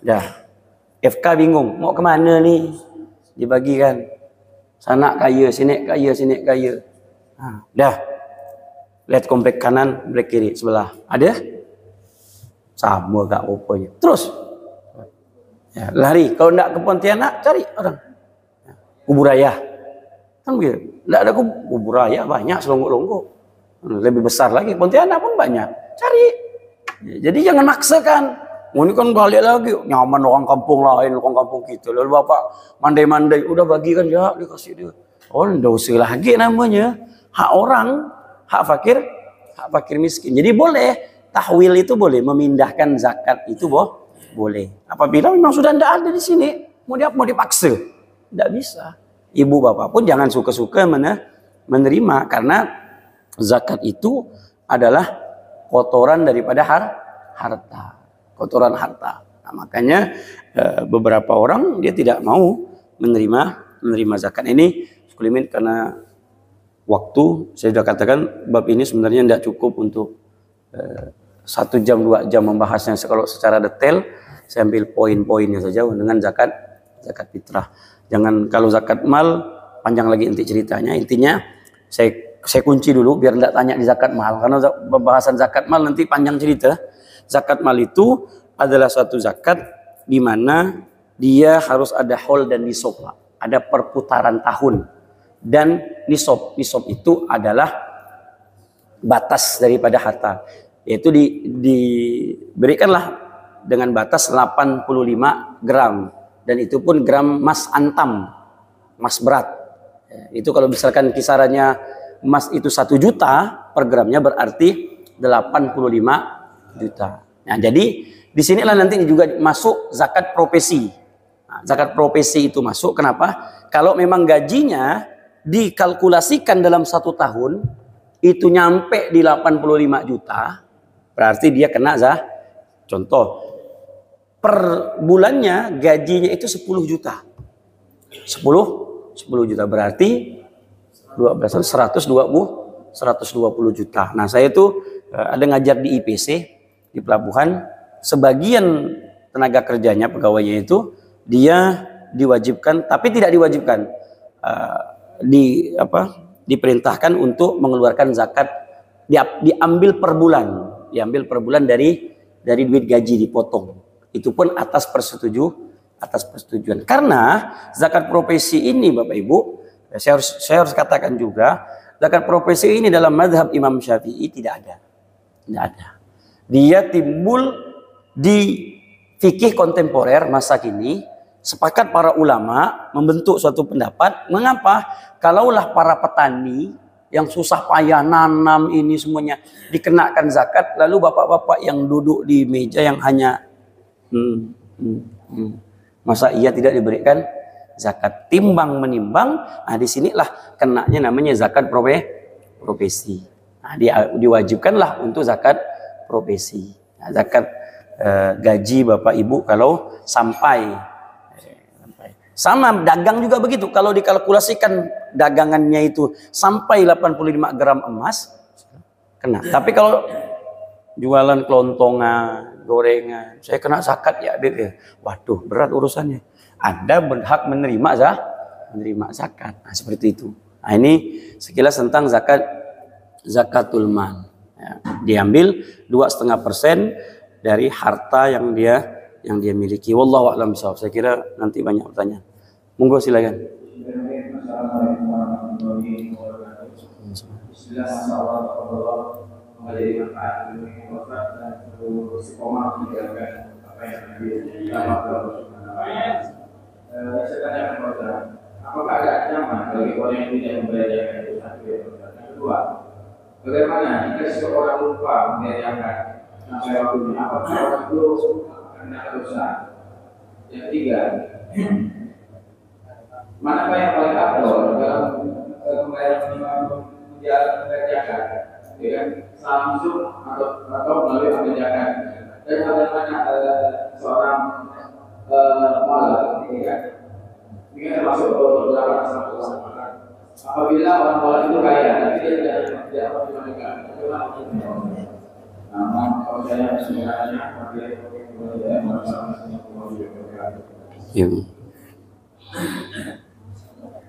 Speaker 1: Dah, FK bingung mau kemana nih, dibagikan sana kaya sini kaya. Nah, dah lihat komplek kanan, komplek kiri sebelah ada sama gak rupanya. Terus ya, lari kalau enggak ke Pontianak cari orang kubur raya kan begitu. Enggak ada kubur raya banyak selonggok-longgok, lebih besar lagi Pontianak pun banyak, cari. Ya, jadi jangan maksakan. Oh, ini kan balik lagi nyaman orang kampung lain, orang kampung kita. Lalu bapak mandai-mandai udah bagikan ya dikasih dia. Oh, enggak usah lagi namanya. Hak orang, hak fakir miskin. Jadi boleh tahwil itu boleh, memindahkan zakat itu boleh. Apabila memang sudah enggak ada di sini, mau dipaksa, enggak bisa. Ibu bapak pun jangan suka-suka menerima karena zakat itu adalah kotoran daripada harta. Kotoran harta. Nah, makanya beberapa orang dia tidak mau menerima zakat. Ini sekelimin karena waktu saya sudah katakan bab ini sebenarnya tidak cukup untuk 1 jam 2 jam membahasnya. Kalau secara detail saya ambil poin-poinnya saja dengan zakat fitrah. Jangan kalau zakat mal panjang lagi inti ceritanya. Intinya saya kunci dulu biar tidak tanya di zakat mal karena pembahasan zakat mal nanti panjang cerita. Zakat mal itu adalah suatu zakat di mana dia harus ada haul dan nisab, ada perputaran tahun. Dan nisab itu adalah batas daripada harta, yaitu diberikanlah dengan batas 85 gram dan itu pun gram emas antam, emas berat. Itu kalau misalkan kisarannya emas itu 1 juta per gramnya berarti 85 juta. Nah, jadi disinilah nanti juga masuk zakat profesi. Nah, zakat profesi itu masuk. Kenapa? Kalau memang gajinya dikalkulasikan dalam 1 tahun itu nyampe di 85 juta, berarti dia kena contoh per bulannya gajinya itu 10 juta. 10 juta berarti 12 120 juta. Nah, saya tuh ada ngajar di IPC di pelabuhan, sebagian tenaga kerjanya pegawainya itu dia diwajibkan tapi tidak diwajibkan diperintahkan untuk mengeluarkan zakat, diambil per bulan dari duit gaji dipotong. Itu pun atas persetujuan. Karena zakat profesi ini Bapak Ibu, saya harus katakan juga zakat profesi ini dalam mazhab Imam Syafi'i tidak ada. Tidak ada. Dia timbul di fikih kontemporer masa kini. Sepakat para ulama membentuk suatu pendapat. Mengapa? Kalaulah para petani yang susah payah nanam ini semuanya dikenakan zakat, lalu bapak-bapak yang duduk di meja yang hanya masa ia tidak diberikan zakat? Timbang menimbang, nah disinilah kenanya namanya zakat profesi. Nah, diwajibkanlah untuk zakat profesi. Nah, zakat gaji bapak ibu kalau sampai. Sama dagang juga begitu. Kalau dikalkulasikan dagangannya itu sampai 85 gram emas, kena. Tapi kalau jualan kelontongan, gorengan, saya kena zakat ya, waduh berat urusannya. Anda berhak menerima zakat. Nah, seperti itu. Nah, ini sekilas tentang zakatul mal. Ya, diambil 2,5% dari harta yang dia miliki. Wallahu a'lam bishawab. Saya kira nanti banyak pertanyaan. Monggo silakan.
Speaker 2: Apakah ada ancaman bagi orang yang tidak membayar zakat itu? Satu. Yang kedua, bagaimana jika seorang lupa membayar zakat sampai waktunya? Apakah orang itu kena dosa? Yang tiga, manakah yang paling afdal dalam membayar membayar zakat? Dengan langsung atau melalui ambil zakat? Dan bagaimana seorang malah ini termasuk beberapa masalah. Apabila orang tua itu kaya, tapi dia tidak mempertimbangkan, kalau saya sebenarnya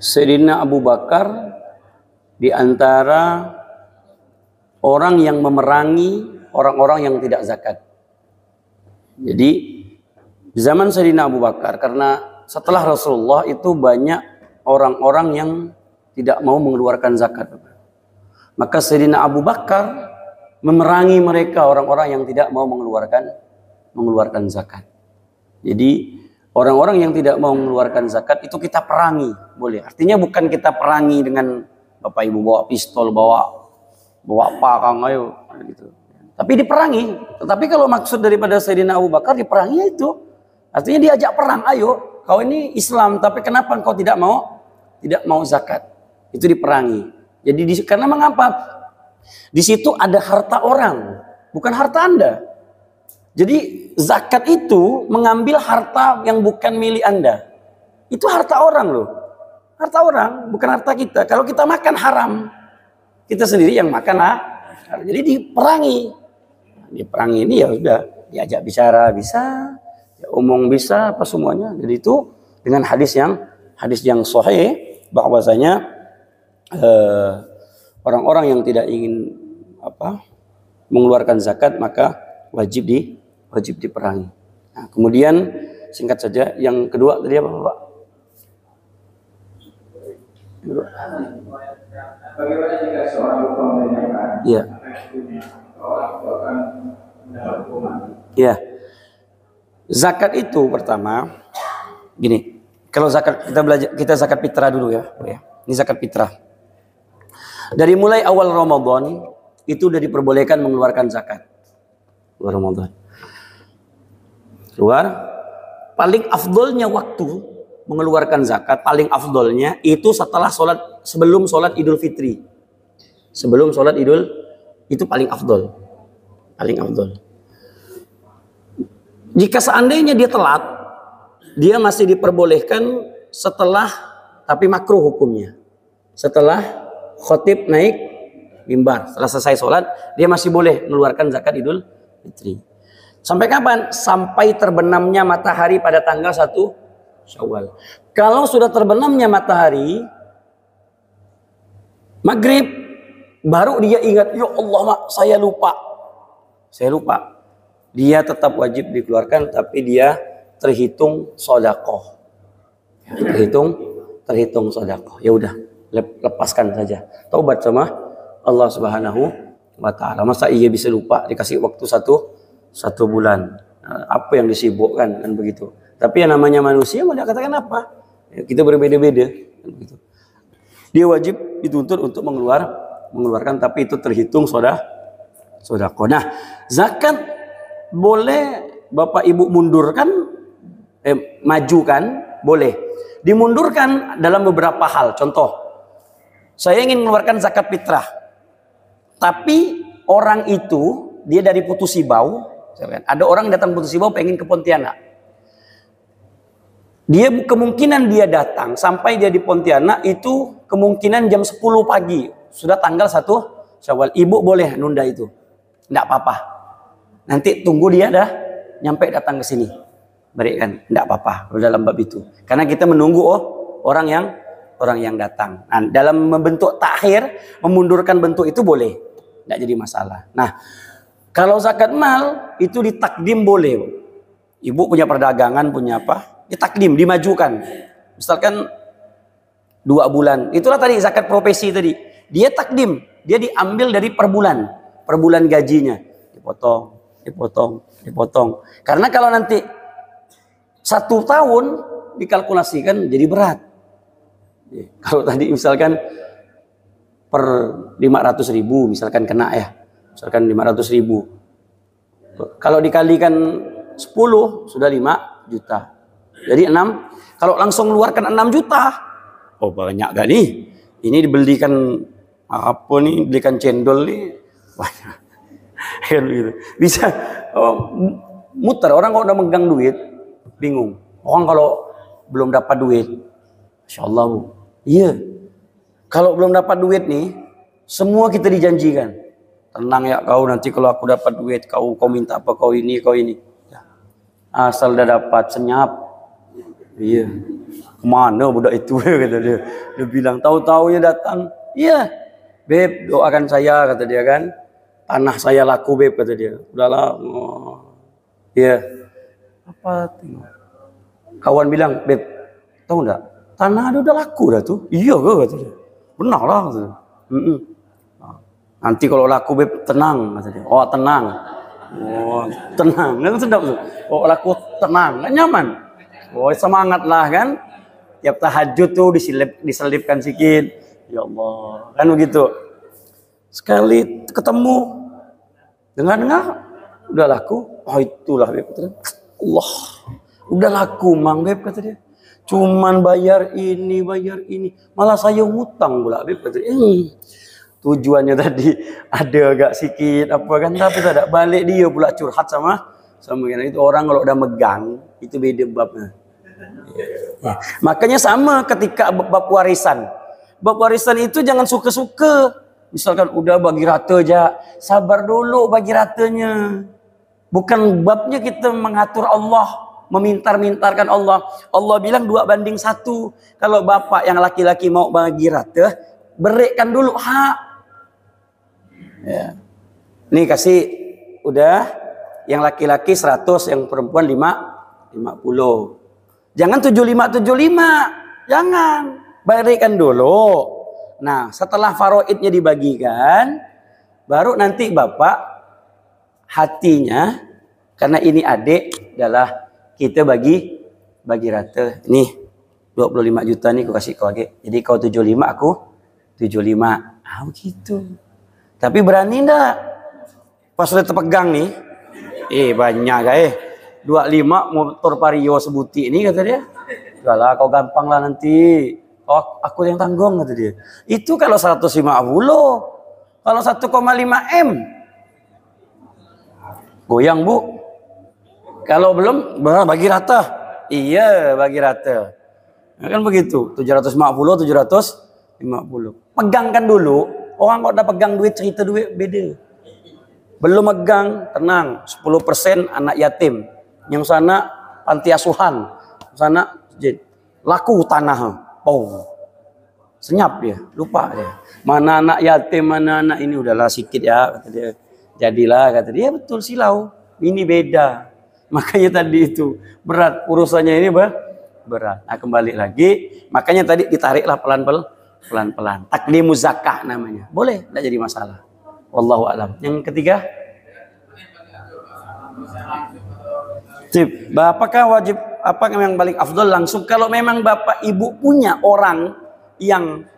Speaker 1: Sayyidina Abu Bakar di antara orang yang memerangi orang-orang yang tidak zakat. Jadi di zaman Sayyidina Abu Bakar, karena setelah Rasulullah itu banyak orang-orang yang tidak mau mengeluarkan zakat. Maka Sayyidina Abu Bakar memerangi mereka, orang-orang yang tidak mau mengeluarkan zakat. Jadi orang-orang yang tidak mau mengeluarkan zakat itu kita perangi, boleh. Artinya bukan kita perangi dengan Bapak Ibu bawa pistol, bawa apa Kang, ayo gitu. Tapi diperangi. Tetapi kalau maksud daripada Sayyidina Abu Bakar diperangi itu artinya diajak perang, ayo. Kau ini Islam, tapi kenapa kau tidak mau zakat? Itu diperangi. Jadi karena mengapa? Di situ ada harta orang, bukan harta Anda. Jadi zakat itu mengambil harta yang bukan milik Anda. Itu harta orang loh. Harta orang, bukan harta kita. Kalau kita makan haram, kita sendiri yang makan jadi diperangi. Diperangi ini ya udah, diajak bicara bisa. Ya, omong bisa apa semuanya. Jadi itu dengan hadis yang sahih bahwasanya orang-orang yang tidak ingin mengeluarkan zakat maka wajib diperangi. Nah, kemudian singkat saja yang kedua tadi apa Pak?
Speaker 2: Bagaimana jika seorang lupa menanyakan?
Speaker 1: Iya.
Speaker 2: Orang itu akan mendapat hukuman.
Speaker 1: Iya. Zakat itu pertama gini, kalau zakat kita zakat fitrah dulu ya. Ini zakat fitrah. Dari mulai awal Ramadan itu sudah diperbolehkan mengeluarkan zakat. Luar Ramadan. Paling afdolnya waktu mengeluarkan zakat, paling afdolnya itu sebelum sholat Idul Fitri. Sebelum sholat Idul itu paling afdol. Paling afdol. Jika seandainya dia telat, dia masih diperbolehkan setelah, tapi makruh hukumnya. Setelah khotib naik mimbar, setelah selesai sholat, dia masih boleh mengeluarkan zakat Idul Fitri. Sampai kapan? Sampai terbenamnya matahari pada tanggal 1 Syawal. Kalau sudah terbenamnya matahari, maghrib, baru dia ingat, ya Allah mak, saya lupa. Dia tetap wajib dikeluarkan, tapi dia terhitung sedekah. Terhitung sedekah. Ya udah, lepaskan saja. Taubat sama Allah Subhanahu wa ta'ala. Masa iya bisa lupa dikasih waktu satu bulan? Apa yang disibukkan kan begitu. Tapi yang namanya manusia mau katakan apa? Ya, kita berbeda-beda kan begitu. Dia wajib dituntut untuk mengeluarkan, tapi itu terhitung sodako. Nah, zakat boleh Bapak Ibu mundurkan, majukan, boleh. Dimundurkan dalam beberapa hal. Contoh, saya ingin mengeluarkan zakat fitrah, tapi orang itu dia dari Putus Ibau. Ada orang datang Putus Ibau pengen ke Pontianak. Kemungkinan dia datang sampai dia di Pontianak itu kemungkinan jam 10 pagi. Sudah tanggal 1 Syawal. Ibu boleh nunda itu. Enggak apa-apa. Nanti tunggu dia dah nyampe datang ke sini. Berikan, enggak apa-apa dalam bab itu. Karena kita menunggu orang yang datang. Nah, dalam membentuk takhir, memundurkan bentuk itu boleh. Enggak jadi masalah. Nah, kalau zakat mal itu ditakdim boleh. Ibu punya perdagangan, punya apa? Ditakdim, dimajukan. Misalkan 2 bulan. Itulah tadi zakat profesi tadi. Dia takdim, dia diambil dari per bulan gajinya. Dipotong. Karena kalau nanti 1 tahun dikalkulasikan jadi berat. Kalau tadi misalkan per 500.000 misalkan kena ya. Misalkan 500.000. Kalau dikalikan 10 sudah 5 juta. Jadi 6. Kalau langsung mengeluarkan 6 juta. Oh banyak gak nih? Ini dibelikan apa nih? Belikan cendol nih. Banyak. Gitu. Bisa muter. Orang kalau udah megang duit bingung. Orang kalau belum dapat duit, Masya Allah Bu. Iya. Kalau belum dapat duit nih, semua kita dijanjikan. Tenang ya kau, nanti kalau aku dapat duit, kau minta apa, kau ini. Asal udah dapat senyap. Iya. Kemana budak itu kata dia. Dia bilang tahu-tahu ya datang. Iya. Beb, doakan saya kata dia kan. Tanah saya laku beb kata dia. Udahlah. Iya. Apa tengok. Kawan bilang, "Beb, tahu enggak? Tanah ada udah laku dah tuh." "Iya ke?" kata dia. "Benar lah." Kata dia. "Nanti kalau laku beb tenang," kata dia. "Oh, tenang." "Oh, tenang." Kan sedap tuh. "Oh, laku tenang." Kan nyaman. Oh, semangat lah kan. Tiap tahajud tuh diselipkan sikit. Ya Allah. Kan begitu. Sekali ketemu. Dengar udah laku. Oh, itulah beb. Allah. Udah laku mang beb kata dia. Cuman bayar ini. Malah saya ngutang pula beb kata dia. Tujuannya tadi ada agak sikit apa kan, tapi tak balik dia pula curhat sama itu orang kalau udah megang itu beda babnya. Ya. Makanya sama ketika bab warisan. Bab warisan itu jangan suka-suka. Misalkan udah bagi rata aja, sabar dulu bagi ratanya. Bukan babnya kita mengatur Allah, memintar-mintarkan Allah. Allah bilang 2:1. Kalau bapak yang laki-laki mau bagi rata, berikan dulu hak. Ya. Nih kasih udah yang laki-laki 100, yang perempuan 50. Jangan 75. Jangan. Berikan dulu. Nah, setelah faraidnya dibagikan, baru nanti bapak hatinya, karena ini adik, adalah kita bagi rata. Nih 25 juta nih aku kasih kau lagi. Jadi kau 75, aku 75. Begitu. Tapi berani enggak? Pas udah terpegang nih. Banyak 25 motor Vario sebuti ini kata dia. Udahlah kau gampang lah nanti. Oh, aku yang tanggung kata dia. Itu kalau 150. Kalau 1,5 M. Goyang Bu. Kalau belum bagi rata. Iya, bagi rata. Nah, kan begitu. 750, 750. Pegangkan dulu. Orang kalau udah pegang duit, cerita duit beda. Belum megang, tenang. 10% anak yatim. Yang sana panti asuhan. Sana laku tanah. Senyap dia, lupa dia. Mana anak yatim, mana anak ini, udahlah sikit ya kata dia. Jadilah kata dia, betul silau. Ini beda. Makanya tadi itu berat urusannya ini berat. Nah, kembali lagi, makanya tadi ditariklah pelan-pelan. Takdimu zakah namanya. Boleh, tidak jadi masalah. Wallahu alam. Yang ketiga, sip. Apakah wajib, apa yang paling afdol langsung? Kalau memang bapak ibu punya orang yang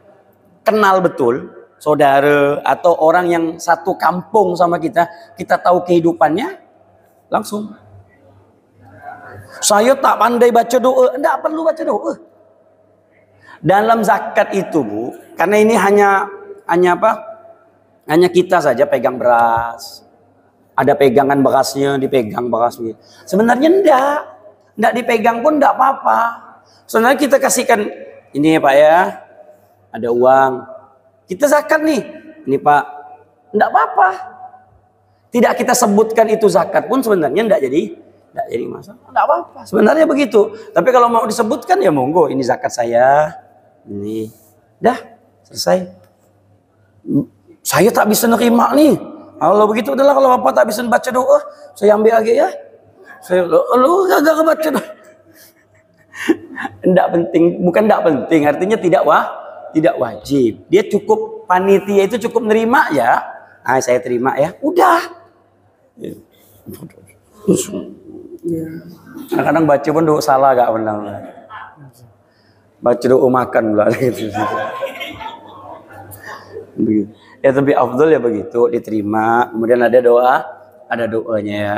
Speaker 1: kenal betul, saudara atau orang yang satu kampung sama kita, kita tahu kehidupannya, langsung. Saya tak pandai baca doa, enggak perlu baca doa. Dalam zakat itu, Bu, karena ini hanya apa? Hanya kita saja pegang beras. Ada pegangan berasnya, dipegang berasnya. Sebenarnya enggak dipegang pun enggak apa-apa. Sebenarnya kita kasihkan, ini ya Pak ya, ada uang. Kita zakat nih, ini Pak, enggak apa-apa. Tidak kita sebutkan itu zakat pun sebenarnya enggak jadi masalah. Enggak apa-apa. Sebenarnya begitu. Tapi kalau mau disebutkan ya monggo, ini zakat saya. Ini. Dah, selesai. Saya tak bisa nerima nih. Kalau begitu adalah kalau Bapak tak bisa baca doa, saya ambil lagi ya. Saya lu gak baca doa. Enggak penting, bukan enggak penting, artinya tidak wajib. Dia cukup, panitia itu cukup nerima ya. Ah, saya terima ya. Udah. Kadang-kadang baca pun doa salah gak benar. Baca doa makan pula gitu. Begitu. Ya lebih afdol ya begitu, diterima. Kemudian ada doanya ya.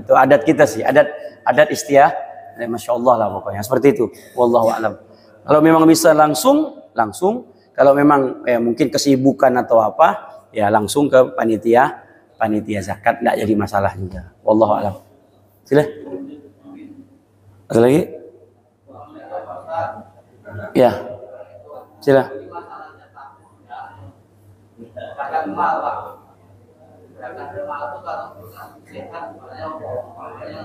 Speaker 1: Itu adat kita sih, adat istiah. Masya Allah lah pokoknya seperti itu. Wallahu a'lam. Kalau memang bisa langsung. Kalau memang mungkin kesibukan atau apa, ya langsung ke panitia zakat, nggak jadi masalah juga. Wallahu a'lam. Sila. Ada lagi? Ya. Sila.
Speaker 3: Zakat mal, Pak. Zakat mal itu kalau sehat, makanya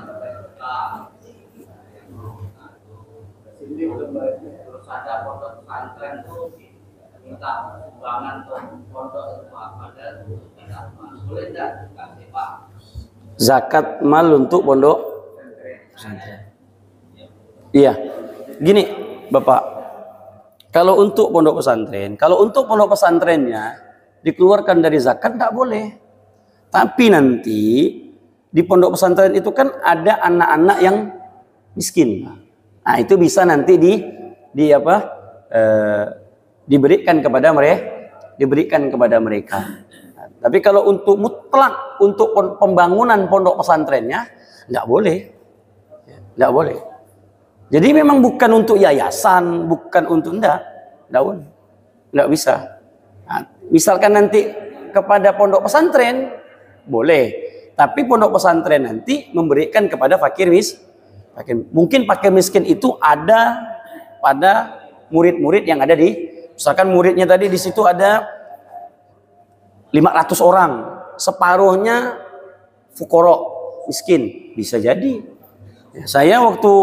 Speaker 3: sini terus ada pondok pesantren tuh minta sumbangan untuk pondok itu ada tidak boleh tidak kasih Pak.
Speaker 1: Zakat mal untuk pondok pesantren. Iya, gini Bapak. Kalau untuk pondok pesantrennya dikeluarkan dari zakat tidak boleh. Tapi nanti di pondok pesantren itu kan ada anak-anak yang miskin. Nah, itu bisa nanti diberikan kepada mereka. Nah, tapi kalau untuk mutlak untuk pembangunan pondok pesantrennya tidak boleh. Tidak boleh. Jadi memang bukan untuk yayasan, bukan untuk enggak bisa. Nah, misalkan nanti kepada pondok pesantren boleh, tapi pondok pesantren nanti memberikan kepada fakir miskin. Mungkin fakir miskin itu ada pada murid-murid yang ada misalkan muridnya tadi di situ ada 500 orang, separuhnya fuqara miskin, bisa jadi. Ya, saya waktu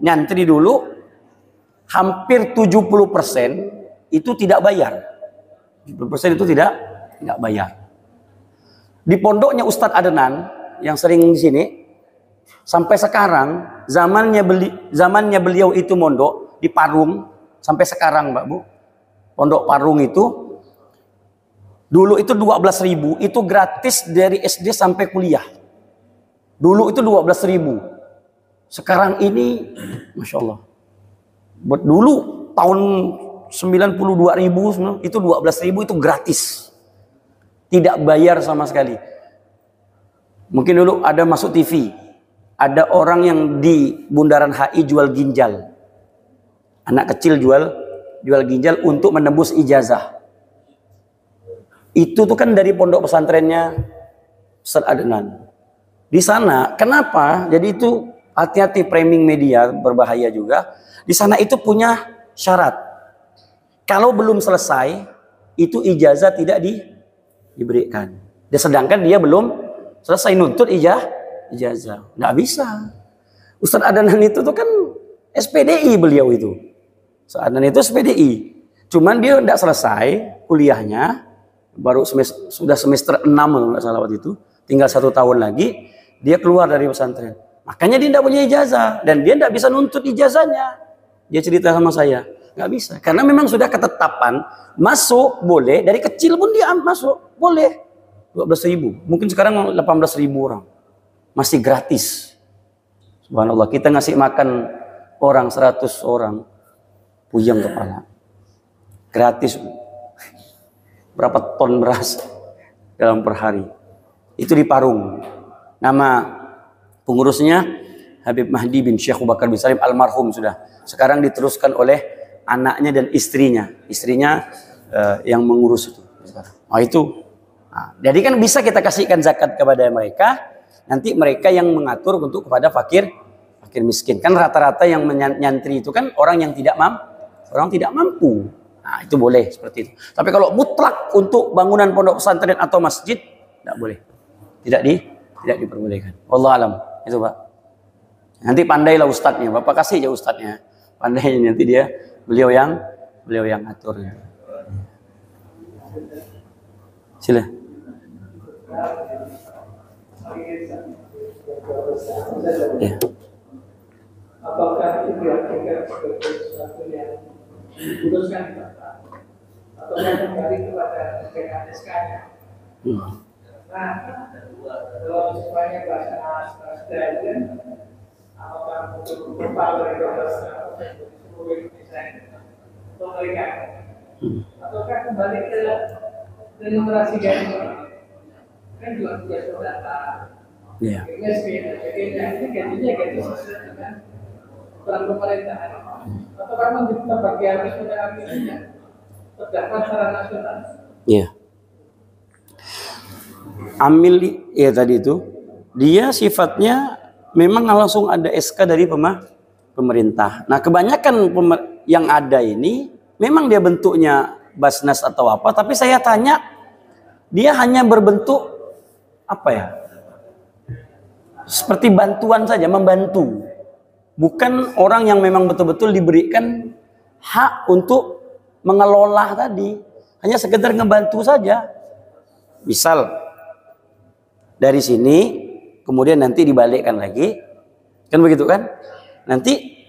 Speaker 1: nyantri dulu hampir 70% itu tidak bayar. 70% itu tidak bayar. Di pondoknya Ustadz Adnan yang sering di sini sampai sekarang zamannya beliau itu mondok di Parung sampai sekarang Mbak Bu. Pondok Parung itu dulu itu 12.000 itu gratis dari SD sampai kuliah. Dulu itu 12.000. Sekarang ini Masya Allah. Buat dulu tahun 92.000 itu 12.000 itu gratis. Tidak bayar sama sekali. Mungkin dulu ada masuk TV. Ada orang yang di Bundaran HI jual ginjal. Anak kecil jual ginjal untuk menembus ijazah. Itu tuh kan dari pondok pesantrennya Ustadz Adnan. Di sana, kenapa? Jadi itu hati-hati, framing media berbahaya juga. Di sana itu punya syarat. Kalau belum selesai, itu ijazah tidak diberikan. Dan sedangkan dia belum selesai nuntut ijazah. Nggak bisa. Ustadz Adnan itu tuh kan SPDI beliau itu. Ustadz Adnan itu SPDI. Cuman dia nggak selesai kuliahnya. Baru sudah semester 6 kalau nggak salah waktu itu. Tinggal 1 tahun lagi. Dia keluar dari pesantren. Makanya dia tidak punya ijazah. Dan dia tidak bisa nuntut ijazahnya. Dia cerita sama saya. Nggak bisa. Karena memang sudah ketetapan. Masuk boleh. Dari kecil pun dia masuk. Boleh. 12.000. Mungkin sekarang 18.000 orang. Masih gratis. Subhanallah, kita ngasih makan orang 100 orang, puyeng kepala. Gratis. Berapa ton beras dalam per hari. Itu di Parung. Nama pengurusnya Habib Mahdi bin Syekh Abu Bakar bin Salim almarhum sudah. Sekarang diteruskan oleh anaknya dan istrinya. Istrinya yang mengurus itu. Oh itu. Nah, jadi kan bisa kita kasihkan zakat kepada mereka. Nanti mereka yang mengatur untuk kepada fakir miskin. Kan rata-rata yang menyantri itu kan orang yang tidak mampu. Nah, itu boleh seperti itu. Tapi kalau mutlak untuk bangunan pondok pesantren atau masjid, tidak boleh. Tidak diperbolehkan. Wallahu alam. Itu, Pak. Nanti pandailah ustadznya. Bapak kasih aja ustadznya. Pandainya nanti beliau yang atur. Sila. Ya.
Speaker 2: Apakah itu diartikan sebagai sesuatu yang diputuskan atau kembali kepada PKSK-nya? Nah, kalau semuanya bahasa Australia, apakah untuk power atau seluruh Indonesia atau mereka? Ataukah kembali ke numerasi gaji? Kan juga data.
Speaker 1: Ya.
Speaker 2: Jadi gajinya gaji sesuai dengan peran pemerintahan. Atau memang terbagi habis pada akhirnya terdaftar secara nasional.
Speaker 1: Iya. Amil ya tadi itu dia sifatnya memang langsung ada SK dari pemerintah. Nah kebanyakan yang ada ini memang dia bentuknya Basnas atau apa, tapi saya tanya dia hanya berbentuk apa ya? Seperti bantuan saja, membantu. Bukan orang yang memang betul-betul diberikan hak untuk mengelola tadi. Hanya sekedar ngebantu saja. Misal dari sini kemudian nanti dibalikkan lagi. Kan begitu kan? Nanti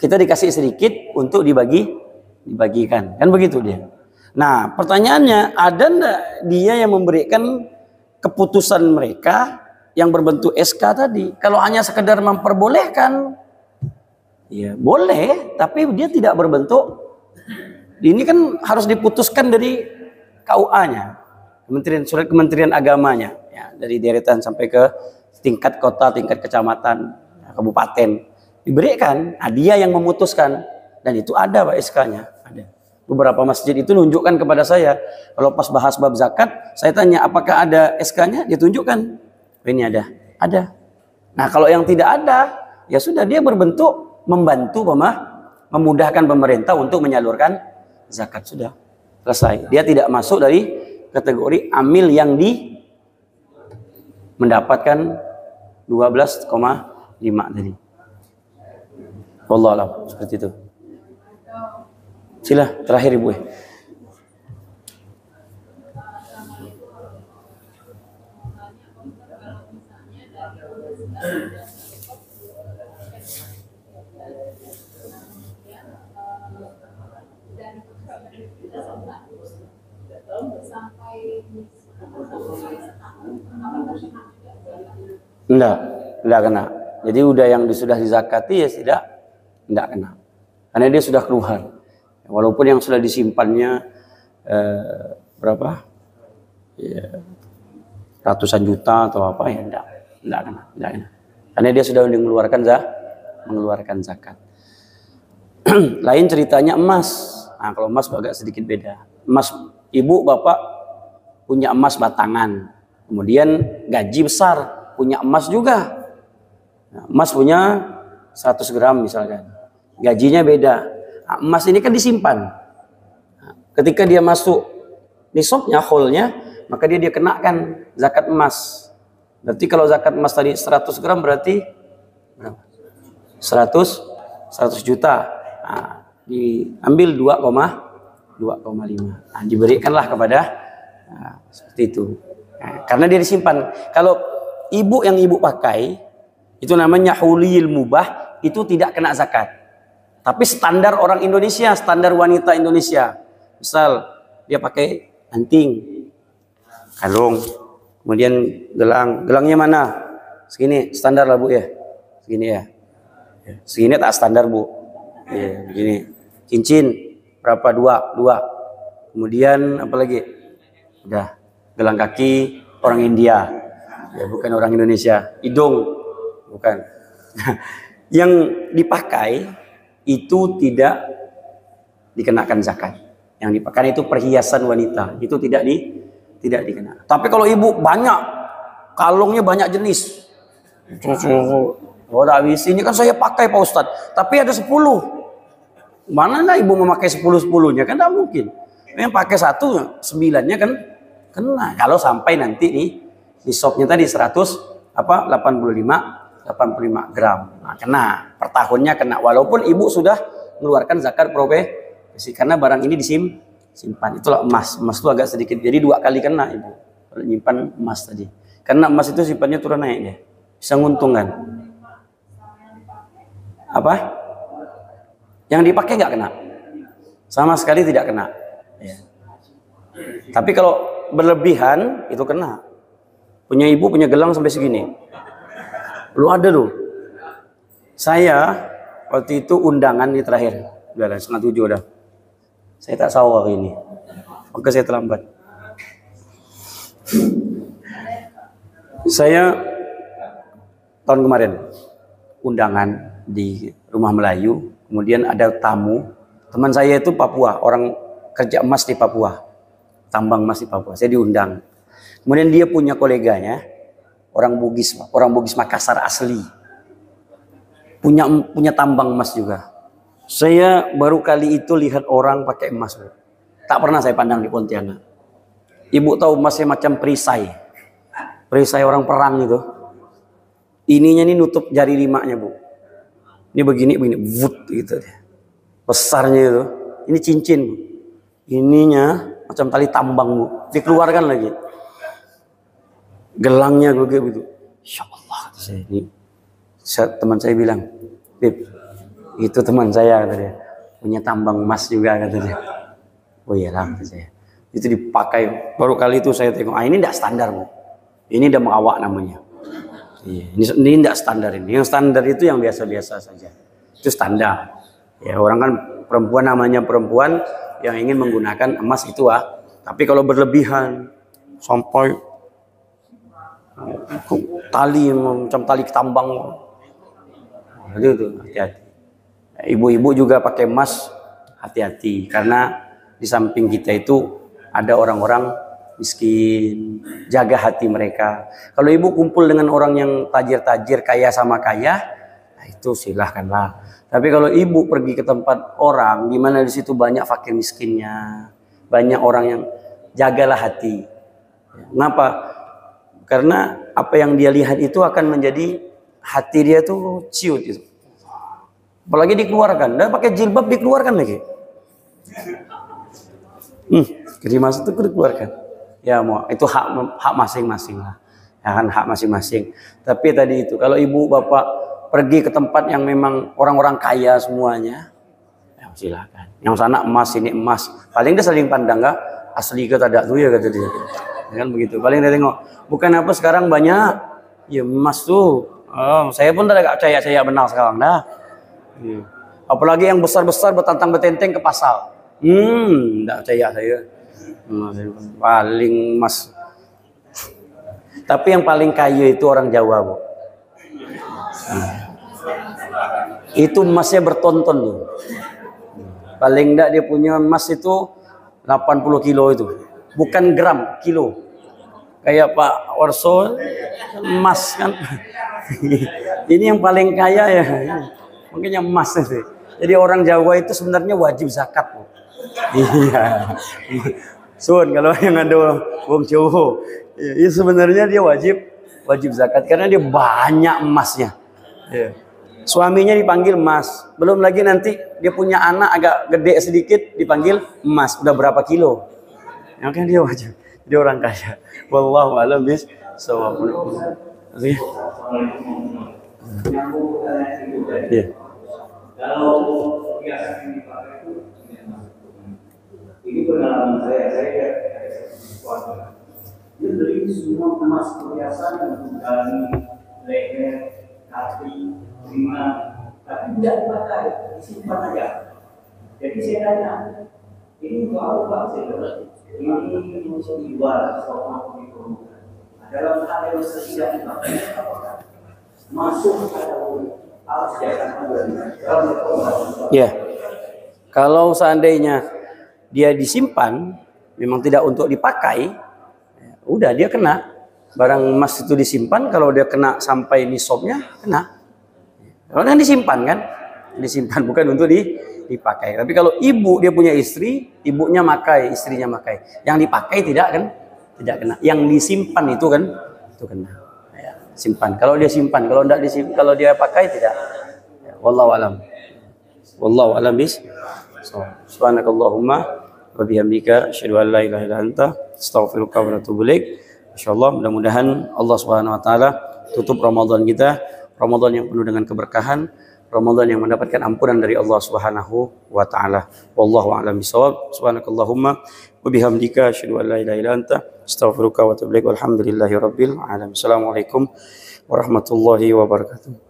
Speaker 1: kita dikasih sedikit untuk dibagikan. Kan begitu dia. Nah, pertanyaannya, ada enggak dia yang memberikan keputusan mereka yang berbentuk SK tadi? Kalau hanya sekedar memperbolehkan, ya boleh, tapi dia tidak berbentuk. Ini kan harus diputuskan dari KUA-nya, surat Kementerian Agamanya, ya, dari deretan sampai ke tingkat kota, tingkat kecamatan, kabupaten, diberikan. Nah, dia yang memutuskan, dan itu ada Pak SK-nya. Ada. Beberapa masjid itu nunjukkan kepada saya. Kalau pas bahas bab zakat, saya tanya apakah ada SK-nya, ditunjukkan. Ini ada. Nah kalau yang tidak ada, ya sudah dia berbentuk membantu memudahkan pemerintah untuk menyalurkan zakat, sudah selesai. Dia tidak masuk dari kategori amil yang mendapatkan 12,5 tadi. Wallahu a'lam, seperti itu. Sila terakhir Ibu. Enggak kena. Jadi udah yang sudah dizakati ya tidak kena. Karena dia sudah keluar. Walaupun yang sudah disimpannya berapa? Ya, ratusan juta atau apa ya enggak kena. Karena dia sudah mengeluarkan zakat. Lain ceritanya emas. Nah, kalau emas agak sedikit beda. Emas, ibu bapak punya emas batangan, kemudian gaji besar, punya emas juga. Nah, emas punya 100 gram misalkan, gajinya beda. Nah, emas ini kan disimpan. Nah, ketika dia masuk nisabnya, haulnya, maka dia kenakan zakat emas. Berarti kalau zakat emas tadi 100 gram berarti berapa? 100 juta. Nah, diambil 2,5. Nah, diberikanlah kepada seperti itu. Nah, karena dia disimpan. Kalau yang ibu pakai itu namanya huliyil mubah, itu tidak kena zakat. Tapi standar orang Indonesia, standar wanita Indonesia, misal dia pakai anting, kalung. Kemudian gelangnya mana? Segini standar lah Bu ya. Segini ya. Segini tak standar Bu. Ya, begini. Cincin berapa? Dua. Kemudian apa lagi? Udah. Gelang kaki orang India. Ya, bukan orang Indonesia. Hidung bukan. Yang dipakai itu tidak dikenakan zakat. Yang dipakai itu perhiasan wanita. Itu tidak dikenakan. Tapi kalau ibu banyak, kalungnya banyak jenis. Oh, tak habis. Ini kan saya pakai Pak Ustadz. Tapi ada 10. Mana lah ibu memakai 10-10-nya? Kan tidak mungkin. Yang pakai 1, 9-nya kan kena. Kalau sampai nanti nih di shopnya tadi 85 gram. Nah, kena. Per tahunnya kena. Walaupun ibu sudah mengeluarkan zakat profesi. Karena barang ini disimpan. Itulah emas. Emas itu agak sedikit. Jadi 2 kali kena ibu. Kalau nyimpan emas tadi. Karena emas itu sifatnya turun naik ya. Bisa nguntungkan. Apa? Yang dipakai nggak kena. Sama sekali tidak kena. Ya. Tapi kalau berlebihan itu kena. Punya ibu punya gelang sampai segini. Lu ada loh. Saya waktu itu undangan di terakhir. Udah 6:30 udah. Saya tak sahur hari ini. Maka saya terlambat. Saya tahun kemarin undangan di rumah Melayu. Kemudian ada tamu. Teman saya itu Papua. Orang kerja emas di Papua. Tambang emas di Papua. Saya diundang. Kemudian dia punya koleganya. Orang Bugis Makassar asli. Punya tambang emas juga. Saya baru kali itu lihat orang pakai emas. Tak pernah saya pandang di Pontianak. Ibu tahu emasnya macam perisai. Perisai orang perang itu. Ininya ini nutup jari 5-nya Bu. Ini begini, wut gitu deh. Besarnya itu. Ini cincin Bu. Ininya macam tali tambang Bu. Dikeluarkan lagi. Gelangnya begitu. Insya Allah kata saya ini. Teman saya bilang, Bib, itu teman saya kata dia. Punya tambang emas juga kata dia. Oh iya lah kata saya. Itu dipakai. Baru kali itu saya tengok. Ini tidak standar Bu. Ini udah mengawak namanya. Iya, ini tidak standar ini. Yang standar itu yang biasa-biasa saja. Itu standar. Ya, orang kan perempuan namanya perempuan yang ingin menggunakan emas itu Tapi kalau berlebihan sampai tali macam tali tambang. Itu hati-hati. Ibu-ibu juga pakai emas hati-hati karena di samping kita itu ada orang-orang miskin, jaga hati mereka. Kalau ibu kumpul dengan orang yang tajir-tajir, kaya sama kaya, nah itu silahkanlah. Tapi kalau ibu pergi ke tempat orang, di mana di situ banyak fakir miskinnya, banyak orang yang jagalah hati. Kenapa? Karena apa yang dia lihat itu akan menjadi hati dia tuh ciut gitu. Apalagi dikeluarkan, dan pakai jilbab dikeluarkan lagi. Kerimas itu dikeluarkan. Ya mau itu hak masing-masing lah. Ya kan hak masing-masing. Tapi tadi itu kalau ibu bapak pergi ke tempat yang memang orang-orang kaya semuanya, ya silakan. Yang sana emas ini emas. Paling dia saling pandang enggak asli ke tidak tuh ya kata dia. Ya kan begitu. Paling dia tengok. Bukan apa sekarang banyak ya emas tuh. Oh, saya pun tidak percaya saya benar sekarang dah. Ya. Apalagi yang besar-besar bertantang betenteng ke pasar. Tidak percaya saya. Paling emas. Tapi yang paling kaya itu orang Jawa Bu. Itu emasnya bertonton tuh. Paling enggak dia punya emas itu 80 kilo itu. Bukan gram, kilo. Kayak Pak Warso emas kan. Ini yang paling kaya ya. Makanya emas itu. Jadi orang Jawa itu sebenarnya wajib zakat Bu. Iya. Sun kalau yang ada wong Jawa, ya sebenarnya dia wajib zakat karena dia banyak emasnya. Ya. Suaminya dipanggil emas, belum lagi nanti dia punya anak agak gede sedikit dipanggil emas, udah berapa kilo? Ya kan dia wajib, dia orang kaya. Wallahu a'lam bishawab. Iya.
Speaker 2: Kalau ini pengalaman saya
Speaker 4: Dia beli semua emas perhiasan untuk kali, leher, kaki, telinga, tapi tidak dipakai, disimpan aja. Jadi saya tanya, ini untuk apa Pak? Saya bilang, ini untuk dijual seorang pemilik. Dalam hal yang tidak dipakai, masuk pada harus
Speaker 1: Ya, kalau seandainya dia disimpan, memang tidak untuk dipakai, ya, udah dia kena. Barang emas itu disimpan, kalau dia kena sampai nisabnya, kena. Kalau kan disimpan kan, disimpan bukan untuk dipakai. Tapi kalau ibu dia punya istri, ibunya makai, istrinya makai. Yang dipakai tidak kan, tidak kena. Yang disimpan itu kan, itu kena. Ya, simpan. Kalau dia simpan, kalau tidak disimpan, kalau dia pakai tidak. Ya, wallahu alam. Wallahu alam bis. Subhanakallahumma wa bihamdika asyhadu an la ilaha illa anta astaghfiruka wa atubu ilaik. Insyaallah mudah-mudahan Allah Subhanahu wa taala tutup Ramadan kita, Ramadan yang penuh dengan keberkahan, Ramadan yang mendapatkan ampunan dari Allah Subhanahu wa taala. Wallahu a'lam bishawab. Subhanakallahumma wa bihamdika asyhadu an la ilaha illa anta astaghfiruka wa atubu ilaik. Walhamdulillahirabbil alamin. Assalamualaikum warahmatullahi wabarakatuh.